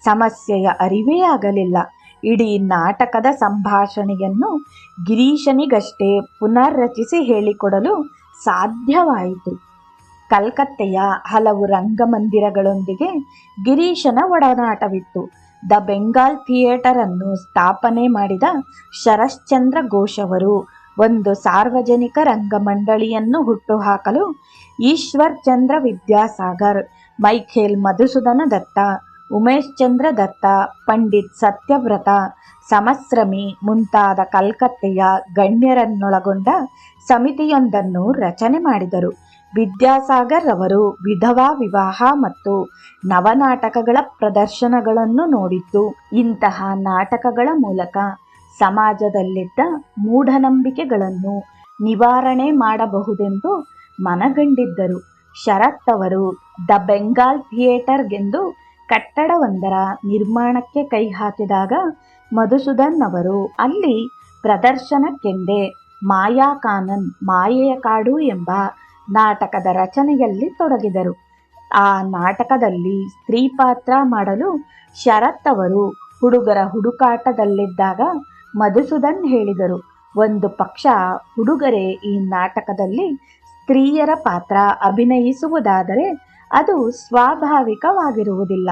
ಸಮಸ್ಯೆಯ ಅರಿವೇ ಆಗಲಿಲ್ಲ. ಇಡೀ ನಾಟಕದ ಸಂಭಾಷಣೆಯನ್ನು ಗಿರೀಶನಿಗಷ್ಟೇ ಪುನರ್ರಚಿಸಿ ಹೇಳಿಕೊಡಲು ಸಾಧ್ಯವಾಯಿತು. ಕಲ್ಕತ್ತೆಯ ಹಲವು ರಂಗಮಂದಿರಗಳೊಂದಿಗೆ ಗಿರೀಶನ ಒಡನಾಟವಿತ್ತು. ದ ಬೆಂಗಾಲ್ ಥಿಯೇಟರ್ ಅನ್ನು ಸ್ಥಾಪನೆ ಮಾಡಿದ ಶರಶ್ಚಂದ್ರ ಘೋಷ್ ಅವರು ಒಂದು ಸಾರ್ವಜನಿಕ ರಂಗಮಂಡಳಿಯನ್ನು ಹುಟ್ಟುಹಾಕಲು ಈಶ್ವರ್ ಚಂದ್ರ ವಿದ್ಯಾಸಾಗರ್, ಮೈಖೇಲ್ ಮಧುಸೂದನ ದತ್ತ, ಉಮೇಶ್ ಚಂದ್ರ ದತ್ತ, ಪಂಡಿತ್ ಸತ್ಯವ್ರತ ಸಮಸ್ರಮಿ ಮುಂತಾದ ಕಲ್ಕತ್ತೆಯ ಗಣ್ಯರನ್ನೊಳಗೊಂಡ ಸಮಿತಿಯೊಂದನ್ನು ರಚನೆ ಮಾಡಿದರು. ವಿದ್ಯಾಸಾಗರ್ ಅವರು ವಿಧವಾ ವಿವಾಹ ಮತ್ತು ನವನಾಟಕಗಳ ಪ್ರದರ್ಶನಗಳನ್ನು ನೋಡಿದ್ದು, ಇಂತಹ ನಾಟಕಗಳ ಮೂಲಕ ಸಮಾಜದಲ್ಲಿದ್ದ ಮೂಢನಂಬಿಕೆಗಳನ್ನು ನಿವಾರಣೆ ಮಾಡಬಹುದೆಂದು ಮನಗಂಡಿದ್ದರು. ಶರತ್ ಅವರು ದ ಬೆಂಗಾಲ್ ಥಿಯೇಟರ್ಗೆಂದು ಕಟ್ಟಡವೊಂದರ ನಿರ್ಮಾಣಕ್ಕೆ ಕೈ ಹಾಕಿದಾಗ ಮಧುಸೂದನ್ ಅವರು ಅಲ್ಲಿ ಪ್ರದರ್ಶನಕ್ಕೆಂದೇ ಮಾಯಾಕಾನನ್ ಮಾಯೆಯ ಕಾಡು ಎಂಬ ನಾಟಕದ ರಚನೆಯಲ್ಲಿ ತೊಡಗಿದರು. ಆ ನಾಟಕದಲ್ಲಿ ಸ್ತ್ರೀ ಪಾತ್ರ ಮಾಡಲು ಶರತ್ ಅವರು ಹುಡುಗರ ಹುಡುಕಾಟದಲ್ಲಿದ್ದಾಗ ಮಧುಸೂದನ್ ಹೇಳಿದರು: ಒಂದು ಪಕ್ಷ ಹುಡುಗರೇ ಈ ನಾಟಕದಲ್ಲಿ ಸ್ತ್ರೀಯರ ಪಾತ್ರ ಅಭಿನಯಿಸುವುದಾದರೆ ಅದು ಸ್ವಾಭಾವಿಕವಾಗಿರುವುದಿಲ್ಲ.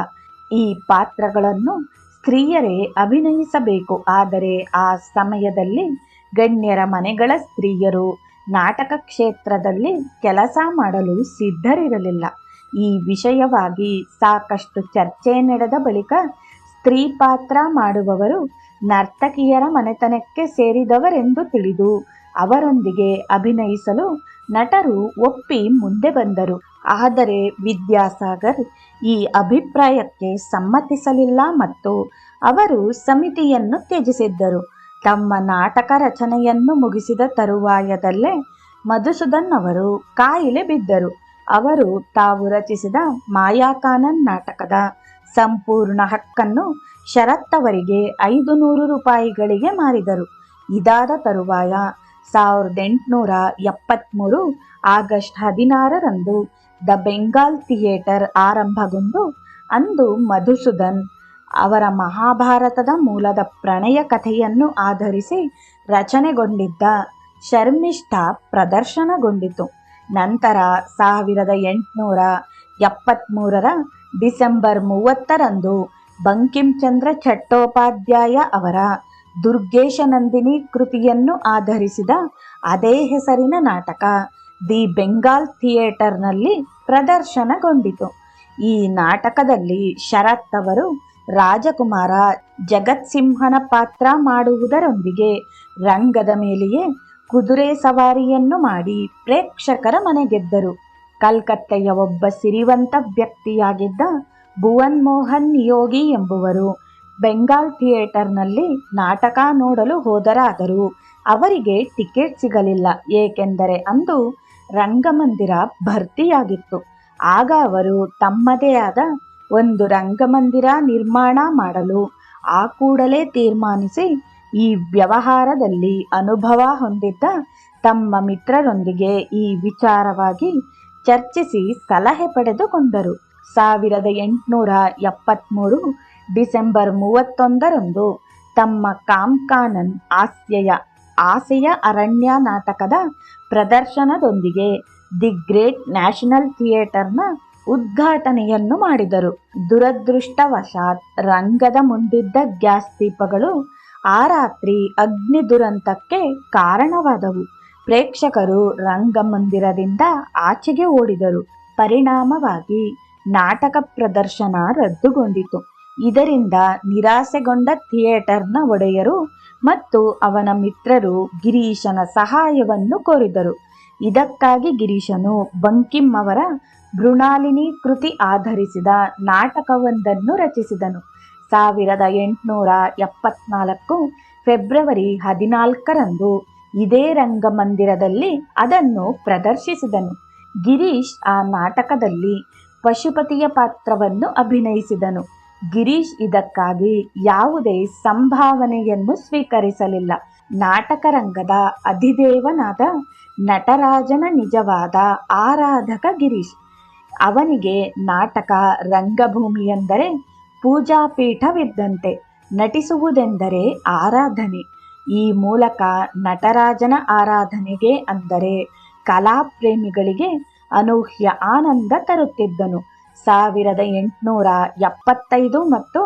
ಈ ಪಾತ್ರಗಳನ್ನು ಸ್ತ್ರೀಯರೇ ಅಭಿನಯಿಸಬೇಕು. ಆದರೆ ಆ ಸಮಯದಲ್ಲಿ ಗಣ್ಯರ ಮನೆಗಳ ಸ್ತ್ರೀಯರು ನಾಟಕ ಕ್ಷೇತ್ರದಲ್ಲಿ ಕೆಲಸ ಮಾಡಲು ಸಿದ್ಧರಿರಲಿಲ್ಲ. ಈ ವಿಷಯವಾಗಿ ಸಾಕಷ್ಟು ಚರ್ಚೆ ನಡೆದ ಬಳಿಕ ಸ್ತ್ರೀ ಪಾತ್ರ ಮಾಡುವವರು ನರ್ತಕಿಯರ ಮನೆತನಕ್ಕೆ ಸೇರಿದವರೆಂದು ತಿಳಿದು ಅವರೊಂದಿಗೆ ಅಭಿನಯಿಸಲು ನಟರು ಒಪ್ಪಿ ಮುಂದೆ ಬಂದರು. ಆದರೆ ವಿದ್ಯಾಸಾಗರ್ ಈ ಅಭಿಪ್ರಾಯಕ್ಕೆ ಸಮ್ಮತಿಸಲಿಲ್ಲ ಮತ್ತು ಅವರು ಸಮಿತಿಯನ್ನು ತ್ಯಜಿಸಿದ್ದರು. ತಮ್ಮ ನಾಟಕ ರಚನೆಯನ್ನು ಮುಗಿಸಿದ ತರುವಾಯದಲ್ಲೇ ಮಧುಸೂದನ್ ಅವರು ಕಾಯಿಲೆ ಬಿದ್ದರು. ಅವರು ತಾವು ರಚಿಸಿದ ಮಾಯಾಕಾನನ್ ನಾಟಕದ ಸಂಪೂರ್ಣ ಹಕ್ಕನ್ನು ಶರತ್ ಅವರಿಗೆ 500 ರೂಪಾಯಿಗಳಿಗೆ ಮಾರಿದರು. ಇದಾದ ತರುವಾಯ 1873 ಆಗಸ್ಟ್ 16ರಂದು ದ ಬೆಂಗಾಲ್ ಥಿಯೇಟರ್ ಆರಂಭಗೊಂಡು ಅಂದು ಮಧುಸೂದನ್ ಅವರ ಮಹಾಭಾರತದ ಮೂಲದ ಪ್ರಣಯ ಕಥೆಯನ್ನು ಆಧರಿಸಿ ರಚನೆಗೊಂಡಿದ್ದ ಶರ್ಮಿಷ್ಠಾ ಪ್ರದರ್ಶನಗೊಂಡಿತು. ನಂತರ 1873ರ ಡಿಸೆಂಬರ್ 30ರಂದು ಬಂಕಿಂಚಂದ್ರ ಚಟ್ಟೋಪಾಧ್ಯಾಯ ಅವರ ದುರ್ಗೇಶನಂದಿನಿ ಕೃತಿಯನ್ನು ಆಧರಿಸಿದ ಅದೇ ಹೆಸರಿನ ನಾಟಕ ದಿ ಬೆಂಗಾಲ್ ಥಿಯೇಟರ್ನಲ್ಲಿ ಪ್ರದರ್ಶನಗೊಂಡಿತು. ಈ ನಾಟಕದಲ್ಲಿ ಶರತ್ ಅವರು ರಾಜಕುಮಾರ ಜಗತ್ಸಿಂಹನ ಪಾತ್ರ ಮಾಡುವುದರೊಂದಿಗೆ ರಂಗದ ಮೇಲೆಯೇ ಕುದುರೆ ಸವಾರಿಯನ್ನು ಮಾಡಿ ಪ್ರೇಕ್ಷಕರ ಮನೆಗೆದ್ದರು. ಕಲ್ಕತ್ತೆಯ ಒಬ್ಬ ಸಿರಿವಂತ ವ್ಯಕ್ತಿಯಾಗಿದ್ದ ಭುವನ್ ಮೋಹನ್ ನಿಯೋಗಿ ಎಂಬುವರು ಬೆಂಗಾಲ್ ಥಿಯೇಟರ್ನಲ್ಲಿ ನಾಟಕ ನೋಡಲು ಹೋದರಾದರೂ ಅವರಿಗೆ ಟಿಕೆಟ್ ಸಿಗಲಿಲ್ಲ. ಏಕೆಂದರೆ ಅಂದು ರಂಗಮಂದಿರ ಭರ್ತಿಯಾಗಿತ್ತು. ಆಗ ಅವರು ತಮ್ಮದೇ ಆದ ಒಂದು ರಂಗಮಂದಿರ ನಿರ್ಮಾಣ ಮಾಡಲು ಆ ಕೂಡಲೇ ತೀರ್ಮಾನಿಸಿ ಈ ವ್ಯವಹಾರದಲ್ಲಿ ಅನುಭವ ಹೊಂದಿದ್ದ ತಮ್ಮ ಮಿತ್ರರೊಂದಿಗೆ ಈ ವಿಚಾರವಾಗಿ ಚರ್ಚಿಸಿ ಸಲಹೆ ಪಡೆದುಕೊಂಡರು. 1873 ಡಿಸೆಂಬರ್ 31ರಂದು ತಮ್ಮ ಕಾಮ್ಕಾನನ್ ಆಸೆಯ ಅರಣ್ಯ ನಾಟಕದ ಪ್ರದರ್ಶನದೊಂದಿಗೆ ದಿ ಗ್ರೇಟ್ ನ್ಯಾಷನಲ್ ಥಿಯೇಟರ್ನ ಉದ್ಘಾಟನೆಯನ್ನು ಮಾಡಿದರು. ದುರದೃಷ್ಟವಶಾತ್ ರಂಗದ ಮುಂದಿದ್ದ ಗ್ಯಾಸ್ ದೀಪಗಳು ಆ ರಾತ್ರಿ ಅಗ್ನಿ ದುರಂತಕ್ಕೆ ಕಾರಣವಾದವು. ಪ್ರೇಕ್ಷಕರು ರಂಗಮಂದಿರದಿಂದ ಆಚೆಗೆ ಓಡಿದರು. ಪರಿಣಾಮವಾಗಿ ನಾಟಕ ಪ್ರದರ್ಶನ ರದ್ದುಗೊಂಡಿತು. ಇದರಿಂದ ನಿರಾಸೆಗೊಂಡ ಥಿಯೇಟರ್ನ ಒಡೆಯರು ಮತ್ತು ಅವನ ಮಿತ್ರರು ಗಿರೀಶನ ಸಹಾಯವನ್ನು ಕೋರಿದರು. ಇದಕ್ಕಾಗಿ ಗಿರೀಶನು ಬಂಕಿಂ ಅವರ ಮೃಣಾಲಿನಿ ಕೃತಿ ಆಧರಿಸಿದ ನಾಟಕವೊಂದನ್ನು ರಚಿಸಿದನು. 1874 ಫೆಬ್ರವರಿ 14ರಂದು ಇದೇ ರಂಗಮಂದಿರದಲ್ಲಿ ಅದನ್ನು ಪ್ರದರ್ಶಿಸಿದನು. ಗಿರೀಶ್ ಆ ನಾಟಕದಲ್ಲಿ ಪಶುಪತಿಯ ಪಾತ್ರವನ್ನು ಅಭಿನಯಿಸಿದನು. ಗಿರೀಶ್ ಇದಕ್ಕಾಗಿ ಯಾವುದೇ ಸಂಭಾವನೆಯನ್ನು ಸ್ವೀಕರಿಸಲಿಲ್ಲ. ನಾಟಕ ರಂಗದ ಅಧಿದೇವನಾದ ನಟರಾಜನ ನಿಜವಾದ ಆರಾಧಕ ಗಿರೀಶ್. ಅವನಿಗೆ ನಾಟಕ ರಂಗಭೂಮಿಯೆಂದರೆ ಪೂಜಾಪೀಠವಿದ್ದಂತೆ, ನಟಿಸುವುದೆಂದರೆ ಆರಾಧನೆ. ಈ ಮೂಲಕ ನಟರಾಜನ ಆರಾಧನೆಗೆ ಅಂದರೆ ಕಲಾಪ್ರೇಮಿಗಳಿಗೆ ಅನೂಹ್ಯ ಆನಂದ ತರುತ್ತಿದ್ದನು. 1875 ಮತ್ತು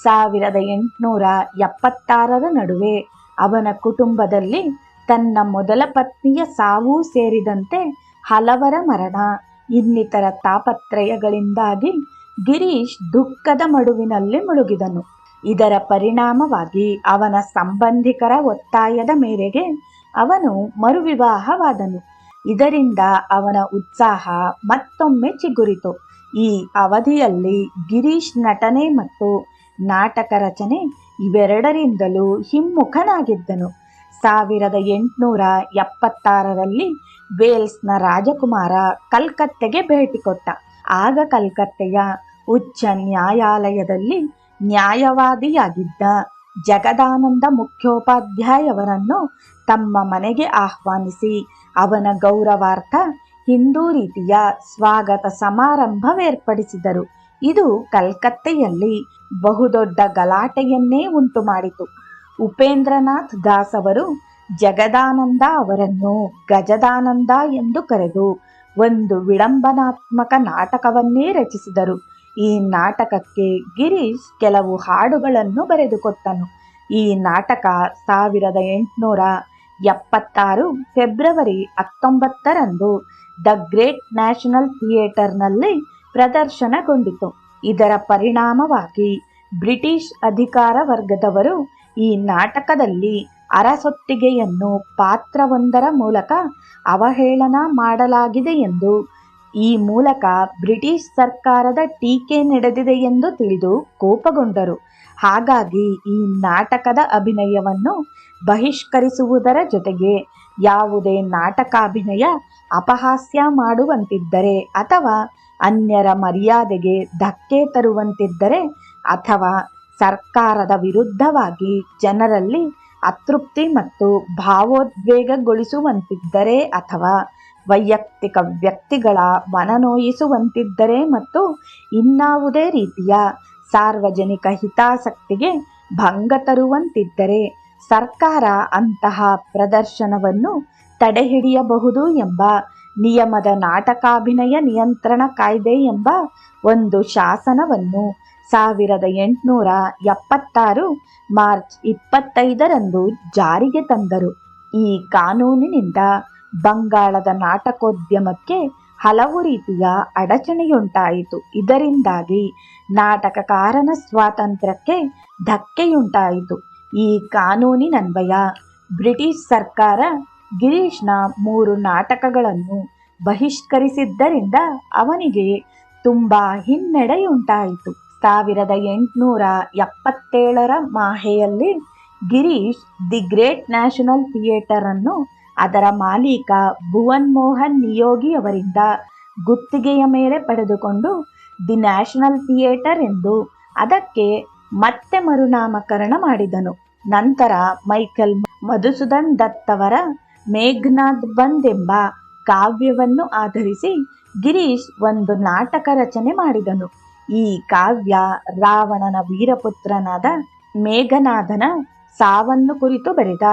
1876ರ ನಡುವೆ ಅವನ ಕುಟುಂಬದಲ್ಲಿ ತನ್ನ ಮೊದಲ ಪತ್ನಿಯ ಸಾವು ಸೇರಿದಂತೆ ಹಲವರ ಮರಣ ಇನ್ನಿತರ ತಾಪತ್ರಯಗಳಿಂದಾಗಿ ಗಿರೀಶ್ ದುಃಖದ ಮಡುವಿನಲ್ಲಿ ಮುಳುಗಿದನು. ಇದರ ಪರಿಣಾಮವಾಗಿ ಅವನ ಸಂಬಂಧಿಕರ ಒತ್ತಾಯದ ಮೇರೆಗೆ ಅವನು ಮರುವಿವಾಹವಾದನು. ಇದರಿಂದ ಅವನ ಉತ್ಸಾಹ ಮತ್ತೊಮ್ಮೆ ಚಿಗುರಿತು. ಈ ಅವಧಿಯಲ್ಲಿ ಗಿರೀಶ್ ನಟನೆ ಮತ್ತು ನಾಟಕ ರಚನೆ ಇವೆರಡರಿಂದಲೂ ಹಿಮ್ಮುಖನಾಗಿದ್ದನು. 1876ರಲ್ಲಿ ವೇಲ್ಸ್ನ ರಾಜಕುಮಾರ ಕಲ್ಕತ್ತೆಗೆ ಭೇಟಿ ಕೊಟ್ಟ. ಆಗ ಕಲ್ಕತ್ತೆಯ ಉಚ್ಚ ನ್ಯಾಯಾಲಯದಲ್ಲಿ ನ್ಯಾಯವಾದಿಯಾಗಿದ್ದ ಜಗದಾನಂದ ಮುಖ್ಯೋಪಾಧ್ಯಾಯವರನ್ನು ತಮ್ಮ ಮನೆಗೆ ಆಹ್ವಾನಿಸಿ ಅವನ ಗೌರವಾರ್ಥ ಹಿಂದೂ ರೀತಿಯ ಸ್ವಾಗತ ಸಮಾರಂಭವೇರ್ಪಡಿಸಿದರು. ಇದು ಕಲ್ಕತ್ತೆಯಲ್ಲಿ ಬಹುದೊಡ್ಡ ಗಲಾಟೆಯನ್ನೇ ಉಂಟು ಮಾಡಿತು. ಉಪೇಂದ್ರನಾಥ್ ದಾಸ್ ಅವರು ಜಗದಾನಂದ ಅವರನ್ನು ಗಜದಾನಂದ ಎಂದು ಕರೆದು ಒಂದು ವಿಡಂಬನಾತ್ಮಕ ನಾಟಕವನ್ನೇ ರಚಿಸಿದರು. ಈ ನಾಟಕಕ್ಕೆ ಗಿರೀಶ್ ಕೆಲವು ಹಾಡುಗಳನ್ನು ಬರೆದುಕೊಟ್ಟನು. ಈ ನಾಟಕ 1876 ಫೆಬ್ರವರಿ 19ರಂದು ದ ಗ್ರೇಟ್ ನ್ಯಾಷನಲ್ ಥಿಯೇಟರ್ನಲ್ಲಿ ಪ್ರದರ್ಶನಗೊಂಡಿತು. ಇದರ ಪರಿಣಾಮವಾಗಿ ಬ್ರಿಟಿಷ್ ಅಧಿಕಾರ ವರ್ಗದವರು ಈ ನಾಟಕದಲ್ಲಿ ಅರಸೊತ್ತಿಗೆಯನ್ನು ಪಾತ್ರವೊಂದರ ಮೂಲಕ ಅವಹೇಳನ ಮಾಡಲಾಗಿದೆ ಎಂದು, ಈ ಮೂಲಕ ಬ್ರಿಟಿಷ್ ಸರ್ಕಾರದ ಟೀಕೆ ನಡೆದಿದೆ ಎಂದು ತಿಳಿದು ಕೋಪಗೊಂಡರು. ಹಾಗಾಗಿ ಈ ನಾಟಕದ ಅಭಿನಯವನ್ನು ಬಹಿಷ್ಕರಿಸುವುದರ ಜೊತೆಗೆ ಯಾವುದೇ ನಾಟಕಾಭಿನಯ ಅಪಹಾಸ್ಯ ಮಾಡುವಂತಿದ್ದರೆ ಅಥವಾ ಅನ್ಯರ ಮರ್ಯಾದೆಗೆ ಧಕ್ಕೆ ತರುವಂತಿದ್ದರೆ ಅಥವಾ ಸರ್ಕಾರದ ವಿರುದ್ಧವಾಗಿ ಜನರಲ್ಲಿ ಅತೃಪ್ತಿ ಮತ್ತು ಭಾವೋದ್ವೇಗಗೊಳಿಸುವಂತಿದ್ದರೆ ಅಥವಾ ವೈಯಕ್ತಿಕ ವ್ಯಕ್ತಿಗಳ ಮನನೋಯಿಸುವಂತಿದ್ದರೆ ಮತ್ತು ಇನ್ನಾವುದೇ ರೀತಿಯ ಸಾರ್ವಜನಿಕ ಹಿತಾಸಕ್ತಿಗೆ ಭಂಗ ತರುವಂತಿದ್ದರೆ ಸರ್ಕಾರ ಅಂತಹ ಪ್ರದರ್ಶನವನ್ನು ತಡೆಹಿಡಿಯಬಹುದು ಎಂಬ ನಿಯಮದ ನಾಟಕಾಭಿನಯ ನಿಯಂತ್ರಣ ಕಾಯ್ದೆ ಎಂಬ ಒಂದು ಶಾಸನವನ್ನು 1876 ಮಾರ್ಚ್ 25ರಂದು ಜಾರಿಗೆ ತಂದರು. ಈ ಕಾನೂನಿನಿಂದ ಬಂಗಾಳದ ನಾಟಕೋದ್ಯಮಕ್ಕೆ ಹಲವು ರೀತಿಯ ಅಡಚಣೆಯುಂಟಾಯಿತು. ಇದರಿಂದಾಗಿ ನಾಟಕಕಾರನ ಸ್ವಾತಂತ್ರ್ಯಕ್ಕೆ ಧಕ್ಕೆಯುಂಟಾಯಿತು. ಈ ಕಾನೂನಿನನ್ವಯ ಬ್ರಿಟಿಷ್ ಸರ್ಕಾರ ಗಿರೀಶ್ನ 3 ನಾಟಕಗಳನ್ನು ಬಹಿಷ್ಕರಿಸಿದ್ದರಿಂದ ಅವನಿಗೆ ತುಂಬ ಹಿನ್ನಡೆಯುಂಟಾಯಿತು. 1877ರ ಮಾಹೆಯಲ್ಲಿ Girish the Great National Theatre ಅನ್ನು ಅದರ ಮಾಲೀಕ ಭುವನ್ ಮೋಹನ್ ನಿಯೋಗಿ ಅವರಿಂದ ಗುತ್ತಿಗೆಯ ಮೇಲೆ ಪಡೆದುಕೊಂಡು ದಿ ನ್ಯಾಷನಲ್ ಥಿಯೇಟರ್ ಎಂದು ಅದಕ್ಕೆ ಮತ್ತೆ ಮರುನಾಮಕರಣ ಮಾಡಿದನು. ನಂತರ ಮೈಕೆಲ್ ಮಧುಸೂದನ್ ದತ್ ಅವರ ಮೇಘನಾದ್ ಬಂದ್ ಎಂಬ ಕಾವ್ಯವನ್ನು ಆಧರಿಸಿ ಗಿರೀಶ್ ಒಂದು ನಾಟಕ ರಚನೆ ಮಾಡಿದನು. ಈ ಕಾವ್ಯ ರಾವಣನ ವೀರಪುತ್ರನಾದ ಮೇಘನಾದನ ಸಾವನ್ನು ಕುರಿತು ಬರೆದ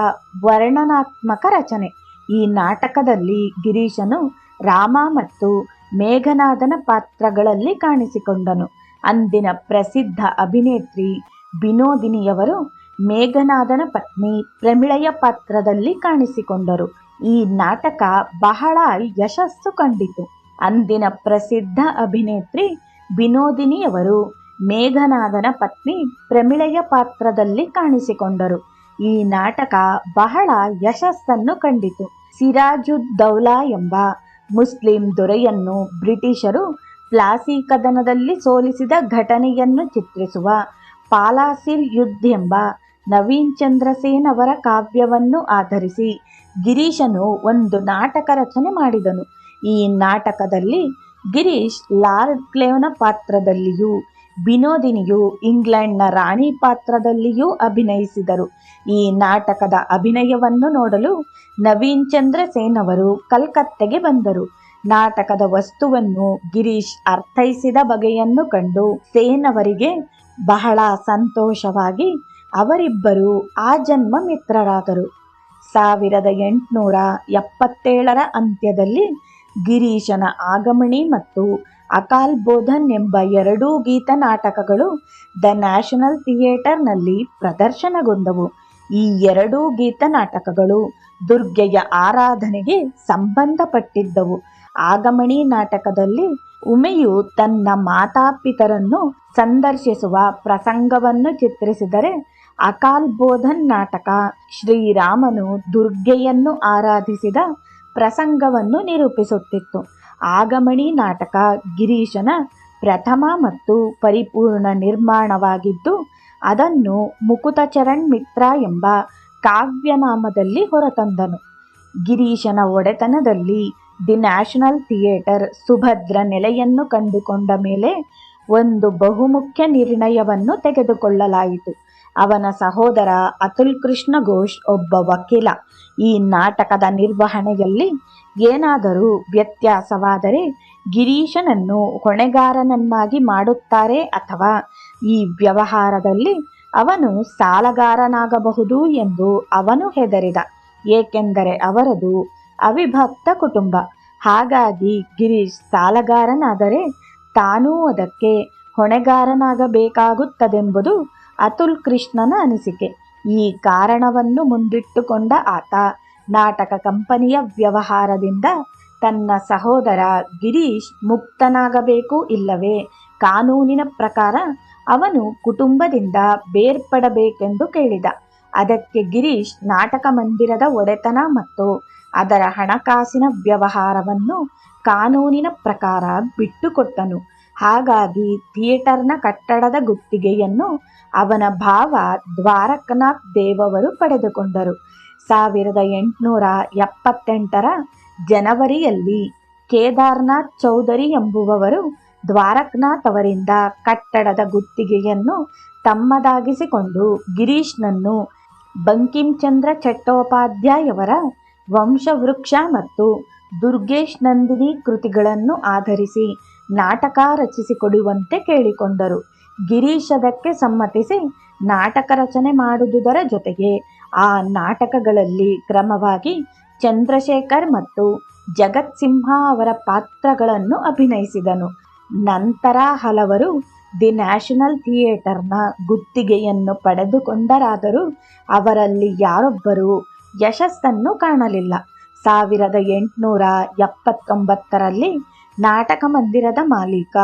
ವರ್ಣನಾತ್ಮಕ ರಚನೆ. ಈ ನಾಟಕದಲ್ಲಿ ಗಿರೀಶನು ರಾಮ ಮತ್ತು ಮೇಘನಾದನ ಪಾತ್ರಗಳಲ್ಲಿ ಕಾಣಿಸಿಕೊಂಡನು. ಅಂದಿನ ಪ್ರಸಿದ್ಧ ಅಭಿನೇತ್ರಿ ಬಿನೋದಿನಿಯವರು ಮೇಘನಾದನ ಪತ್ನಿ ಪ್ರಮಿಳೆಯ ಪಾತ್ರದಲ್ಲಿ ಕಾಣಿಸಿಕೊಂಡರು. ಈ ನಾಟಕ ಬಹಳ ಯಶಸ್ಸು ಕಂಡಿತು. ಅಂದಿನ ಪ್ರಸಿದ್ಧ ಅಭಿನೇತ್ರಿ ಬಿನೋದಿನಿಯವರು ಮೇಘನಾದನ ಪತ್ನಿ ಪ್ರಮಿಳೆಯ ಪಾತ್ರದಲ್ಲಿ ಕಾಣಿಸಿಕೊಂಡರು. ಈ ನಾಟಕ ಬಹಳ ಯಶಸ್ಸನ್ನು ಕಂಡಿತು. ಸಿರಾಜುದ್ದೌಲಾ ಎಂಬ ಮುಸ್ಲಿಂ ದೊರೆಯನ್ನು ಬ್ರಿಟಿಷರು ಪ್ಲಾಸಿ ಕದನದಲ್ಲಿ ಸೋಲಿಸಿದ ಘಟನೆಯನ್ನು ಚಿತ್ರಿಸುವ ಪಾಲಾಸಿರ್ ಯುದ್ಧ ಎಂಬ ನವೀನ್ ಚಂದ್ರ ಸೇನ್ ಅವರ ಕಾವ್ಯವನ್ನು ಆಧರಿಸಿ ಗಿರೀಶನು ಒಂದು ನಾಟಕ ರಚನೆ ಮಾಡಿದನು. ಈ ನಾಟಕದಲ್ಲಿ ಗಿರೀಶ್ ಲಾರ್ಡ್ ಕ್ಲೇವ್ನ ಪಾತ್ರದಲ್ಲಿಯೂ ಬಿನೋದಿನಿಯು ಇಂಗ್ಲೆಂಡ್ನ ರಾಣಿ ಪಾತ್ರದಲ್ಲಿಯೂ ಅಭಿನಯಿಸಿದರು. ಈ ನಾಟಕದ ಅಭಿನಯವನ್ನು ನೋಡಲು ನವೀನ್ ಚಂದ್ರ ಸೇನ್ ಅವರು ಕಲ್ಕತ್ತೆಗೆ ಬಂದರು. ನಾಟಕದ ವಸ್ತುವನ್ನು ಗಿರೀಶ್ ಅರ್ಥೈಸಿದ ಬಗೆಯನ್ನು ಕಂಡು ಸೇನ್ ಅವರಿಗೆ ಬಹಳ ಸಂತೋಷವಾಗಿ ಅವರಿಬ್ಬರು ಆಜನ್ಮ ಮಿತ್ರರಾದರು. 1877ರ ಅಂತ್ಯದಲ್ಲಿ ಗಿರೀಶನ ಆಗಮಣಿ ಮತ್ತು ಅಕಾಲ್ ಬೋಧನ್ ಎಂಬ 2 ಗೀತ ನಾಟಕಗಳು ದ ನ್ಯಾಷನಲ್ ಥಿಯೇಟರ್ನಲ್ಲಿ ಪ್ರದರ್ಶನಗೊಂಡವು. ಈ 2 ಗೀತ ನಾಟಕಗಳು ದುರ್ಗೆಯ ಆರಾಧನೆಗೆ ಸಂಬಂಧಪಟ್ಟಿದ್ದವು. ಆಗಮಣಿ ನಾಟಕದಲ್ಲಿ ಉಮೆಯು ತನ್ನ ಮಾತಾಪಿತರನ್ನು ಸಂದರ್ಶಿಸುವ ಪ್ರಸಂಗವನ್ನು ಚಿತ್ರಿಸಿದರೆ, ಅಕಾಲ್ ಬೋಧನ್ ನಾಟಕ ಶ್ರೀರಾಮನು ದುರ್ಗೆಯನ್ನು ಆರಾಧಿಸಿದ ಪ್ರಸಂಗವನ್ನು ನಿರೂಪಿಸುತ್ತಿತ್ತು. ಆಗಮಣಿ ನಾಟಕ ಗಿರೀಶನ ಪ್ರಥಮ ಮತ್ತು ಪರಿಪೂರ್ಣ ನಿರ್ಮಾಣವಾಗಿದ್ದು ಅದನ್ನು ಮುಕುತಚರಣ್ ಮಿತ್ರ ಎಂಬ ಕಾವ್ಯನಾಮದಲ್ಲಿ ಹೊರತಂದನು. ಗಿರೀಶನ ಒಡೆತನದಲ್ಲಿ ದಿ ನ್ಯಾಷನಲ್ ಥಿಯೇಟರ್ ಸುಭದ್ರ ನೆಲೆಯನ್ನು ಕಂಡುಕೊಂಡ ಮೇಲೆ ಒಂದು ಬಹುಮುಖ್ಯ ನಿರ್ಣಯವನ್ನು ತೆಗೆದುಕೊಳ್ಳಲಾಯಿತು. ಅವನ ಸಹೋದರ ಅತುಲ್ ಕೃಷ್ಣ ಘೋಷ್ ಒಬ್ಬ ವಕೀಲ. ಈ ನಾಟಕದ ನಿರ್ವಹಣೆಯಲ್ಲಿ ಏನಾದರೂ ವ್ಯತ್ಯಾಸವಾದರೆ ಗಿರೀಶನನ್ನು ಹೊಣೆಗಾರನನ್ನಾಗಿ ಮಾಡುತ್ತಾರೆ ಅಥವಾ ಈ ವ್ಯವಹಾರದಲ್ಲಿ ಅವನು ಸಾಲಗಾರನಾಗಬಹುದು ಎಂದು ಅವನು ಹೆದರಿದ. ಏಕೆಂದರೆ ಅವರದು ಅವಿಭಕ್ತ ಕುಟುಂಬ. ಹಾಗಾಗಿ ಗಿರೀಶ್ ಸಾಲಗಾರನಾದರೆ ತಾನೂ ಅದಕ್ಕೆ ಹೊಣೆಗಾರನಾಗಬೇಕಾಗುತ್ತದೆಂಬುದು ಅತುಲ್ ಕೃಷ್ಣನ ಅನಿಸಿಕೆ. ಈ ಕಾರಣವನ್ನು ಮುಂದಿಟ್ಟುಕೊಂಡ ಆತ ನಾಟಕ ಕಂಪನಿಯ ವ್ಯವಹಾರದಿಂದ ತನ್ನ ಸಹೋದರ ಗಿರೀಶ್ ಮುಕ್ತನಾಗಬೇಕು, ಇಲ್ಲವೇ ಕಾನೂನಿನ ಪ್ರಕಾರ ಅವನು ಕುಟುಂಬದಿಂದ ಬೇರ್ಪಡಬೇಕೆಂದು ಕೇಳಿದ. ಅದಕ್ಕೆ ಗಿರೀಶ್ ನಾಟಕ ಮಂದಿರದ ಒಡೆತನ ಮತ್ತು ಅದರ ಹಣಕಾಸಿನ ವ್ಯವಹಾರವನ್ನು ಕಾನೂನಿನ ಪ್ರಕಾರ ಬಿಟ್ಟುಕೊಟ್ಟನು. ಹಾಗಾಗಿ ಥಿಯೇಟರ್ನ ಕಟ್ಟಡದ ಗುತ್ತಿಗೆಯನ್ನು ಅವನ ಭಾವ ದ್ವಾರಕನಾಥ್ ದೇವ್ ಅವರು ಪಡೆದುಕೊಂಡರು. 1878 ಜನವರಿಯಲ್ಲಿ ಕೇದಾರ್ನಾಥ್ ಚೌಧರಿ ಎಂಬುವವರು ದ್ವಾರಕನಾಥ್ ಅವರಿಂದ ಕಟ್ಟಡದ ಗುತ್ತಿಗೆಯನ್ನು ತಮ್ಮದಾಗಿಸಿಕೊಂಡು ಗಿರೀಶ್ನನ್ನು ಬಂಕಿಂಚಂದ್ರ ಚಟ್ಟೋಪಾಧ್ಯಾಯವರ ವಂಶವೃಕ್ಷ ಮತ್ತು ದುರ್ಗೇಶ್ ನಂದಿನಿ ಕೃತಿಗಳನ್ನು ಆಧರಿಸಿ ನಾಟಕ ರಚಿಸಿಕೊಡುವಂತೆ ಕೇಳಿಕೊಂಡರು. ಗಿರೀಶ್ ಅದಕ್ಕೆ ಸಮ್ಮತಿಸಿ ನಾಟಕ ರಚನೆ ಮಾಡುವುದರ ಜೊತೆಗೆ ಆ ನಾಟಕಗಳಲ್ಲಿ ಕ್ರಮವಾಗಿ ಚಂದ್ರಶೇಖರ್ ಮತ್ತು ಜಗತ್ ಸಿಂಹ ಅವರ ಪಾತ್ರಗಳನ್ನು ಅಭಿನಯಿಸಿದನು. ನಂತರ ಹಲವರು ದಿ ನ್ಯಾಷನಲ್ ಥಿಯೇಟರ್ನ ಗುತ್ತಿಗೆಯನ್ನು ಪಡೆದುಕೊಂಡರಾದರೂ ಅವರಲ್ಲಿ ಯಾರೊಬ್ಬರೂ ಯಶಸ್ಸನ್ನು ಕಾಣಲಿಲ್ಲ. 1879ರಲ್ಲಿ ನಾಟಕ ಮಂದಿರದ ಮಾಲೀಕ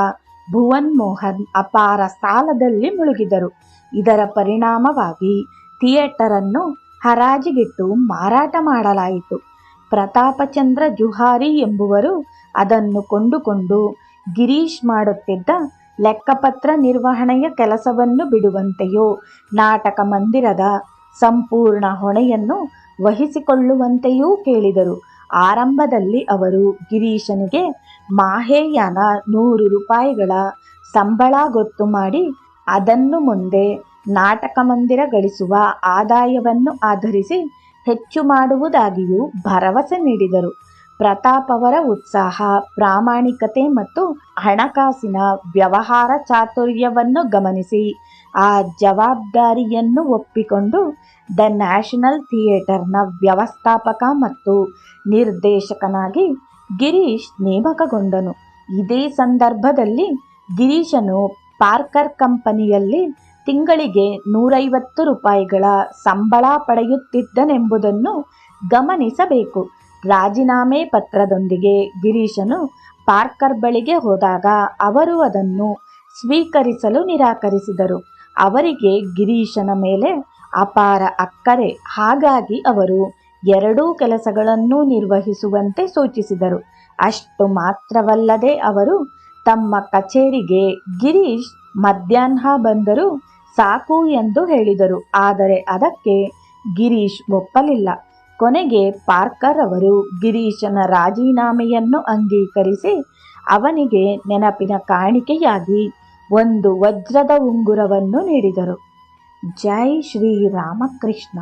ಭುವನ್ ಮೋಹನ್ ಅಪಾರ ಸಾಲದಲ್ಲಿ ಮುಳುಗಿದರು. ಇದರ ಪರಿಣಾಮವಾಗಿ ಥಿಯೇಟರನ್ನು ಹರಾಜಿಗಿಟ್ಟು ಮಾರಾಟ ಮಾಡಲಾಯಿತು. ಪ್ರತಾಪಚಂದ್ರ ಜುಹಾರಿ ಎಂಬುವರು ಅದನ್ನು ಕೊಂಡುಕೊಂಡು ಗಿರೀಶ್ ಮಾಡುತ್ತಿದ್ದ ಲೆಕ್ಕಪತ್ರ ನಿರ್ವಹಣೆಯ ಕೆಲಸವನ್ನು ಬಿಡುವಂತೆಯೋ ನಾಟಕ ಮಂದಿರದ ಸಂಪೂರ್ಣ ಹೊಣೆಯನ್ನು ವಹಿಸಿಕೊಳ್ಳುವಂತೆಯೂ ಕೇಳಿದರು. ಆರಂಭದಲ್ಲಿ ಅವರು ಗಿರೀಶನಿಗೆ ಮಾಹೇಯನ 100 ರೂಪಾಯಿಗಳ ಸಂಬಳ ಗೊತ್ತು ಮಾಡಿ ಅದನ್ನು ಮುಂದೆ ನಾಟಕ ಮಂದಿರ ಗಳಿಸುವ ಆದಾಯವನ್ನು ಆಧರಿಸಿ ಹೆಚ್ಚು ಮಾಡುವುದಾಗಿಯೂ ಭರವಸೆ ನೀಡಿದರು. ಪ್ರತಾಪ್ ಅವರ ಉತ್ಸಾಹ, ಪ್ರಾಮಾಣಿಕತೆ ಮತ್ತು ಹಣಕಾಸಿನ ವ್ಯವಹಾರ ಚಾತುರ್ಯವನ್ನು ಗಮನಿಸಿ ಆ ಜವಾಬ್ದಾರಿಯನ್ನು ಒಪ್ಪಿಕೊಂಡು ದ ನ್ಯಾಷನಲ್ ಥಿಯೇಟರ್ನ ವ್ಯವಸ್ಥಾಪಕ ಮತ್ತು ನಿರ್ದೇಶಕನಾಗಿ ಗಿರೀಶ್ ನೇಮಕಗೊಂಡನು. ಇದೇ ಸಂದರ್ಭದಲ್ಲಿ ಗಿರೀಶನು ಪಾರ್ಕರ್ ಕಂಪನಿಯಲ್ಲಿ ತಿಂಗಳಿಗೆ 150 ರೂಪಾಯಿಗಳ ಸಂಬಳ ಪಡೆಯುತ್ತಿದ್ದನೆಂಬುದನ್ನು ಗಮನಿಸಬೇಕು. ರಾಜೀನಾಮೆ ಪತ್ರದೊಂದಿಗೆ ಗಿರೀಶನು ಪಾರ್ಕರ್ ಬಳಿಗೆ ಹೋದಾಗ ಅವರು ಅದನ್ನು ಸ್ವೀಕರಿಸಲು ನಿರಾಕರಿಸಿದರು. ಅವರಿಗೆ ಗಿರೀಶನ ಮೇಲೆ ಅಪಾರ ಅಕ್ಕರೆ, ಹಾಗಾಗಿ ಅವರು 2 ಕೆಲಸಗಳನ್ನು ನಿರ್ವಹಿಸುವಂತೆ ಸೂಚಿಸಿದರು. ಅಷ್ಟು ಮಾತ್ರವಲ್ಲದೆ ಅವರು ತಮ್ಮ ಕಚೇರಿಗೆ ಗಿರೀಶ್ ಮಧ್ಯಾಹ್ನ ಬಂದರೂ ಸಾಕು ಎಂದು ಹೇಳಿದರು. ಆದರೆ ಅದಕ್ಕೆ ಗಿರೀಶ್ ಒಪ್ಪಲಿಲ್ಲ. ಕೊನೆಗೆ ಪಾರ್ಕರ್ ಅವರು ಗಿರೀಶನ ರಾಜೀನಾಮೆಯನ್ನು ಅಂಗೀಕರಿಸಿ ಅವನಿಗೆ ನೆನಪಿನ ಕಾಣಿಕೆಯಾಗಿ ಒಂದು ವಜ್ರದ ಉಂಗುರವನ್ನು ನೀಡಿದರು. ಜೈ ಶ್ರೀರಾಮಕೃಷ್ಣ.